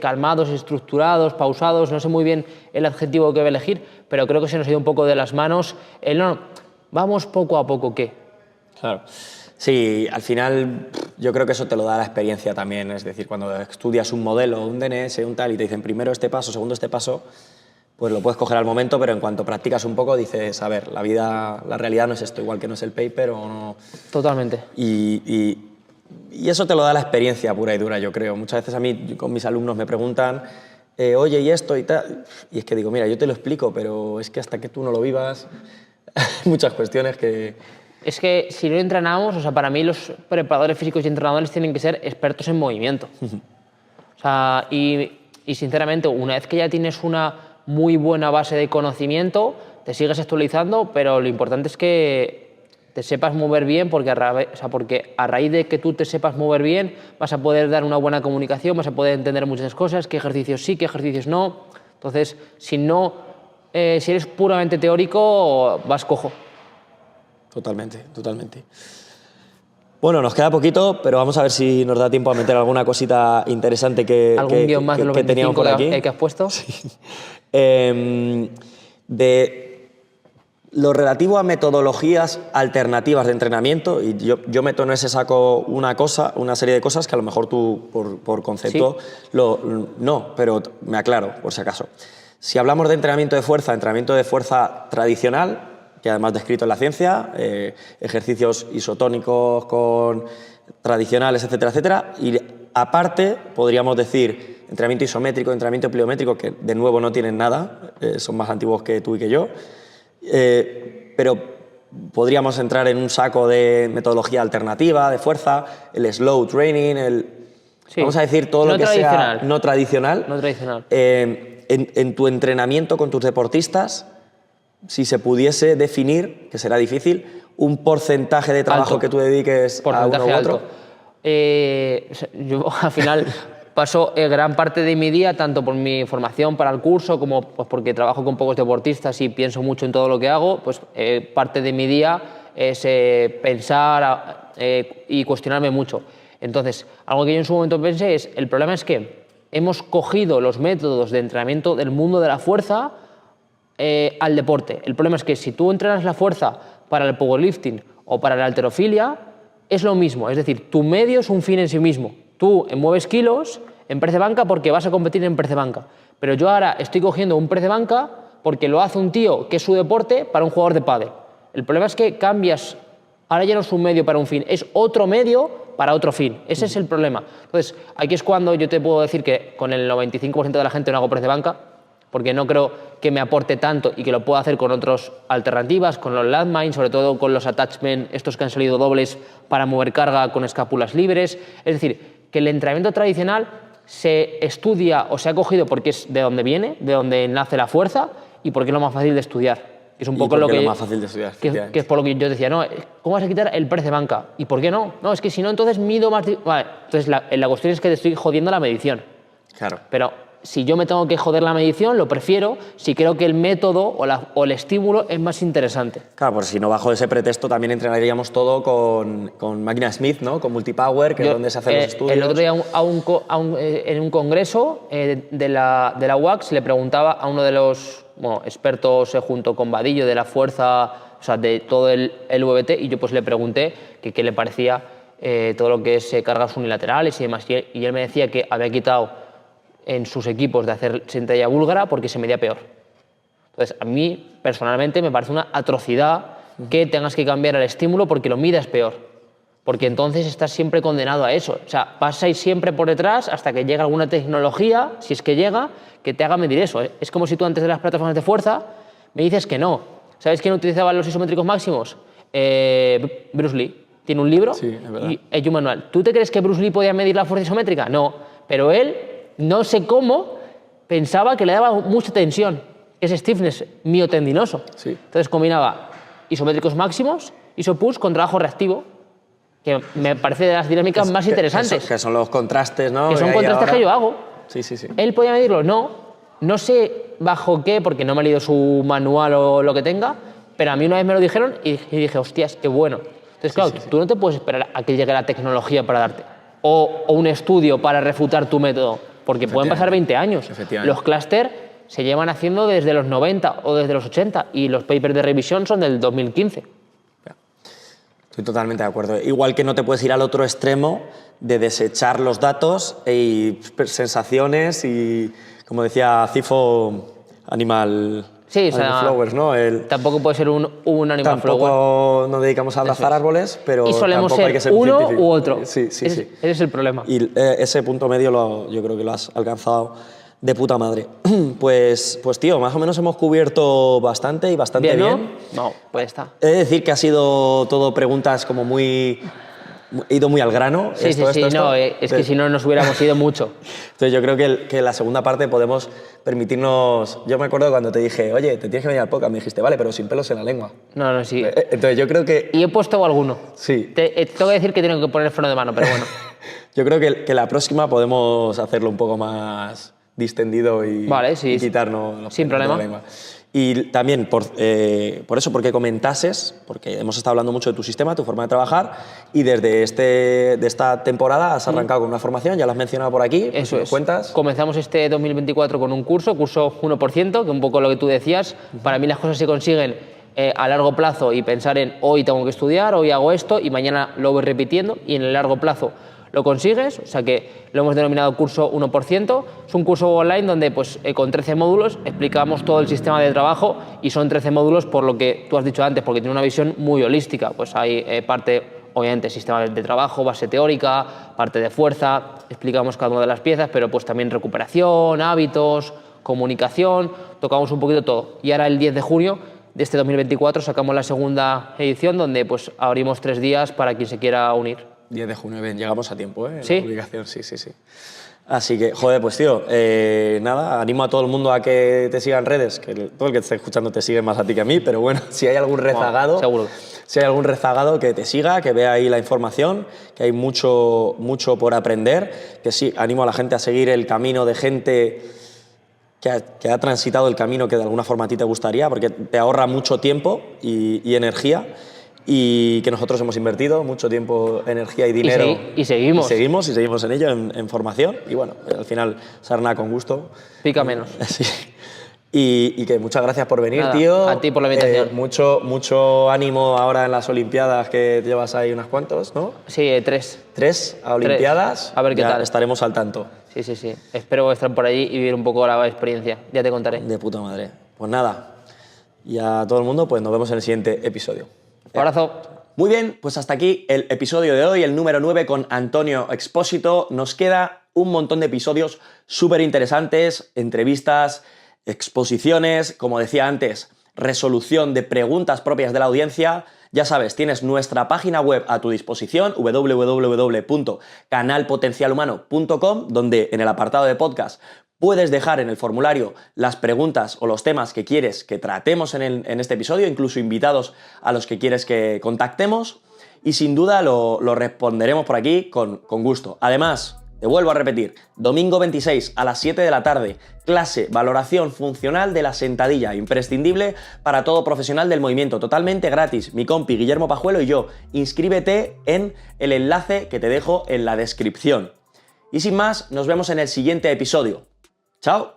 B: calmados, estructurados, pausados, no sé muy bien el adjetivo que voy a elegir, pero creo que se nos ha ido un poco de las manos. No, vamos poco a poco, ¿qué?
A: Claro. Sí, al final yo creo que eso te lo da la experiencia también, es decir, cuando estudias un modelo, un DNS, un tal, y te dicen primero este paso, segundo este paso, pues lo puedes coger al momento, pero en cuanto practicas un poco dices, a ver, la realidad no es esto, igual que no es el paper o no...
B: Totalmente.
A: Y eso te lo da la experiencia pura y dura, yo creo. Muchas veces a mí, con mis alumnos me preguntan, oye, ¿y esto y tal? Y es que digo, mira, yo te lo explico, pero es que hasta que tú no lo vivas, muchas cuestiones que...
B: Es que si no entrenamos, o sea, para mí los preparadores físicos y entrenadores tienen que ser expertos en movimiento. O sea, y sinceramente, una vez que ya tienes una muy buena base de conocimiento, te sigues actualizando, pero lo importante es que te sepas mover bien, porque a raíz de que tú te sepas mover bien, vas a poder dar una buena comunicación, vas a poder entender muchas cosas, qué ejercicios sí, qué ejercicios no. Entonces, si eres puramente teórico, vas cojo.
A: Totalmente. Bueno, nos queda poquito, pero vamos a ver si nos da tiempo a meter alguna cosita interesante que
B: guión más de los 25
A: teníamos por aquí.
B: que has puesto.
A: Sí. Lo relativo a metodologías alternativas de entrenamiento, y yo meto en ese saco una serie de cosas que a lo mejor tú, por concepto,
B: ¿Sí?
A: no, pero me aclaro, por si acaso. Si hablamos de entrenamiento de fuerza tradicional, que además descrito en la ciencia, ejercicios isotónicos tradicionales, etcétera, etcétera, y aparte podríamos decir entrenamiento isométrico, entrenamiento pliométrico, que de nuevo no tienen nada, son más antiguos que tú y que yo, pero podríamos entrar en un saco de metodología alternativa, de fuerza, el slow training,
B: Sí.
A: vamos a decir todo lo que sea no tradicional.
B: No tradicional.
A: En tu entrenamiento con tus deportistas, si se pudiese definir, que será difícil, un porcentaje de trabajo
B: Alto.
A: que tú dediques a uno u otro.
B: Yo al final paso gran parte de mi día, tanto por mi formación para el curso como pues porque trabajo con pocos deportistas y pienso mucho en todo lo que hago, pues parte de mi día es pensar y cuestionarme mucho. Entonces, algo que yo en su momento pensé es, el problema es que hemos cogido los métodos de entrenamiento del mundo de la fuerza al deporte. El problema es que si tú entrenas la fuerza para el powerlifting o para la halterofilia, es lo mismo. Es decir, tu medio es un fin en sí mismo. Tú mueves kilos en press de banca porque vas a competir en press de banca. Pero yo ahora estoy cogiendo un press de banca porque lo hace un tío que es su deporte para un jugador de pádel. El problema es que cambias, ahora ya no es un medio para un fin, es otro medio para otro fin. Ese es el problema. Entonces, aquí es cuando yo te puedo decir que con el 95% de la gente no hago press de banca, porque no creo que me aporte tanto y que lo pueda hacer con otras alternativas, con los landmines, sobre todo con los attachment, estos que han salido dobles para mover carga con escápulas libres. Es decir, que el entrenamiento tradicional se estudia o se ha cogido porque es de donde viene, de donde nace la fuerza y porque es lo más fácil de estudiar. Es un poco lo
A: más fácil de estudiar.
B: Que es por lo que yo decía, no, ¿cómo vas a quitar el press de banca? ¿Y por qué no? No, es que si no, entonces mido más... Vale, entonces la cuestión es que te estoy jodiendo la medición.
A: Claro.
B: Pero si yo me tengo que joder la medición, lo prefiero si creo que el método o el estímulo es más interesante.
A: Claro, pues si no, bajo ese pretexto también entrenaríamos todo con máquina Smith, ¿no? Con multipower, que es donde se hacen los estudios.
B: El otro día en un congreso de la UACS le preguntaba a uno de los expertos junto con Vadillo de la fuerza, o sea, de todo el VBT, y yo pues le pregunté que qué le parecía todo lo que es cargas unilaterales y demás. Y él me decía que había quitado en sus equipos de hacer sentadilla búlgara porque se medía peor. Entonces, a mí, personalmente, me parece una atrocidad que tengas que cambiar el estímulo porque lo midas peor. Porque entonces estás siempre condenado a eso. O sea, vas a ir siempre por detrás hasta que llegue alguna tecnología, si es que llega, que te haga medir eso. Es como si tú antes de las plataformas de fuerza me dices que no. ¿Sabes quién utilizaba los isométricos máximos? Bruce Lee. Tiene un libro y hay un manual. ¿Tú te crees que Bruce Lee podía medir la fuerza isométrica? No. Pero él, no sé cómo, pensaba que le daba mucha tensión, que es stiffness miotendinoso.
A: Sí.
B: Entonces combinaba isométricos máximos, isopush con trabajo reactivo, que me parece de las dinámicas más interesantes.
A: Que son los contrastes, ¿no?
B: Que son contrastes que yo hago.
A: Sí, sí, sí.
B: ¿Él podía medirlo? No sé bajo qué, porque no me he leído su manual o lo que tenga, pero a mí una vez me lo dijeron y dije, hostias, qué bueno. Entonces, claro, tú no te puedes esperar a que llegue la tecnología para darte, o un estudio para refutar tu método, porque pueden pasar 20 años. Los clúster se llevan haciendo desde los 90 o desde los 80 y los papers de revisión son del 2015.
A: Estoy totalmente de acuerdo. Igual que no te puedes ir al otro extremo de desechar los datos y sensaciones y, como decía Cifo, animal...
B: Sí, o sea,
A: flowers, ¿no?
B: Tampoco puede ser un animal flower.
A: Tampoco nos dedicamos a abrazar árboles, pero
B: y solemos
A: tampoco
B: ser
A: hay que ser
B: uno
A: científico.
B: u otro.
A: Sí.
B: Ese es el problema.
A: Y ese punto medio yo creo que lo has alcanzado de puta madre. Pues tío, más o menos hemos cubierto bastante y bastante bien.
B: No, pues está.
A: He de decir que ha sido todo preguntas como muy... He ido muy al grano.
B: Sí, no, es que si no nos hubiéramos ido mucho.
A: Entonces yo creo que en la segunda parte podemos permitirnos... Yo me acuerdo cuando te dije, oye, te tienes que venir al podcast, me dijiste, vale, pero sin pelos en la lengua.
B: No, sí.
A: Entonces yo creo que...
B: Y he puesto alguno.
A: Sí.
B: Tengo que decir que tengo que poner freno de mano, pero bueno.
A: Yo creo que la próxima podemos hacerlo un poco más distendido y quitarnos los
B: sin problema.
A: Problema. Y también por eso, porque comentases, porque hemos estado hablando mucho de tu sistema, tu forma de trabajar, y desde de esta temporada has arrancado con una formación, ya lo has mencionado por aquí.
B: Eso es.
A: ¿Cuentas?
B: Comenzamos este 2024 con un curso 1%, que un poco lo que tú decías. Para mí las cosas se consiguen a largo plazo y pensar en hoy tengo que estudiar, hoy hago esto y mañana lo voy repitiendo, y en el largo plazo lo consigues. O sea que lo hemos denominado curso 1%. Es un curso online donde pues, con 13 módulos explicamos todo el sistema de trabajo, y son 13 módulos por lo que tú has dicho antes, porque tiene una visión muy holística. Pues hay parte, obviamente, sistema de trabajo, base teórica, parte de fuerza, explicamos cada una de las piezas, pero pues también recuperación, hábitos, comunicación, tocamos un poquito todo. Y ahora el 10 de junio de este 2024 sacamos la segunda edición, donde pues abrimos 3 días para quien se quiera unir.
A: 10 de junio, bien, llegamos a tiempo, ¿eh?
B: ¿Sí?
A: La publicación, sí. Así que, joder, pues tío, nada, animo a todo el mundo a que te siga en redes, que todo el que te esté escuchando te sigue más a ti que a mí, pero bueno, si hay algún rezagado,
B: seguro.
A: Si hay algún rezagado que te siga, que vea ahí la información, que hay mucho por aprender, que sí, animo a la gente a seguir el camino de gente que ha transitado el camino que de alguna forma a ti te gustaría, porque te ahorra mucho tiempo y energía, y que nosotros hemos invertido mucho tiempo, energía y dinero.
B: Y seguimos.
A: Y seguimos en ello, en formación. Y bueno, al final, sarna con gusto.
B: Pica menos.
A: Sí. Y que muchas gracias por venir,
B: Nada,
A: tío.
B: a ti por la invitación.
A: Mucho ánimo ahora en las Olimpiadas, que llevas ahí unas cuantos, ¿no?
B: Sí, 3.
A: 3 a Olimpiadas.
B: A ver qué tal.
A: Estaremos al tanto.
B: Sí. Espero estar por allí y vivir un poco la experiencia. Ya te contaré.
A: De puta madre. Pues nada. Y a todo el mundo, pues nos vemos en el siguiente episodio.
B: Un abrazo.
A: Muy bien, pues hasta aquí el episodio de hoy, el número 9 con Antonio Expósito. Nos queda un montón de episodios súper interesantes, entrevistas, exposiciones, como decía antes, resolución de preguntas propias de la audiencia. Ya sabes, tienes nuestra página web a tu disposición, www.canalpotencialhumano.com, donde en el apartado de podcast puedes dejar en el formulario las preguntas o los temas que quieres que tratemos en este episodio, incluso invitados a los que quieres que contactemos, y sin duda lo responderemos por aquí con gusto. Además, te vuelvo a repetir, domingo 26 a las 7 de la tarde, clase valoración funcional de la sentadilla, imprescindible para todo profesional del movimiento, totalmente gratis, mi compi Guillermo Pajuelo y yo. Inscríbete en el enlace que te dejo en la descripción. Y sin más, nos vemos en el siguiente episodio. ¡Chao!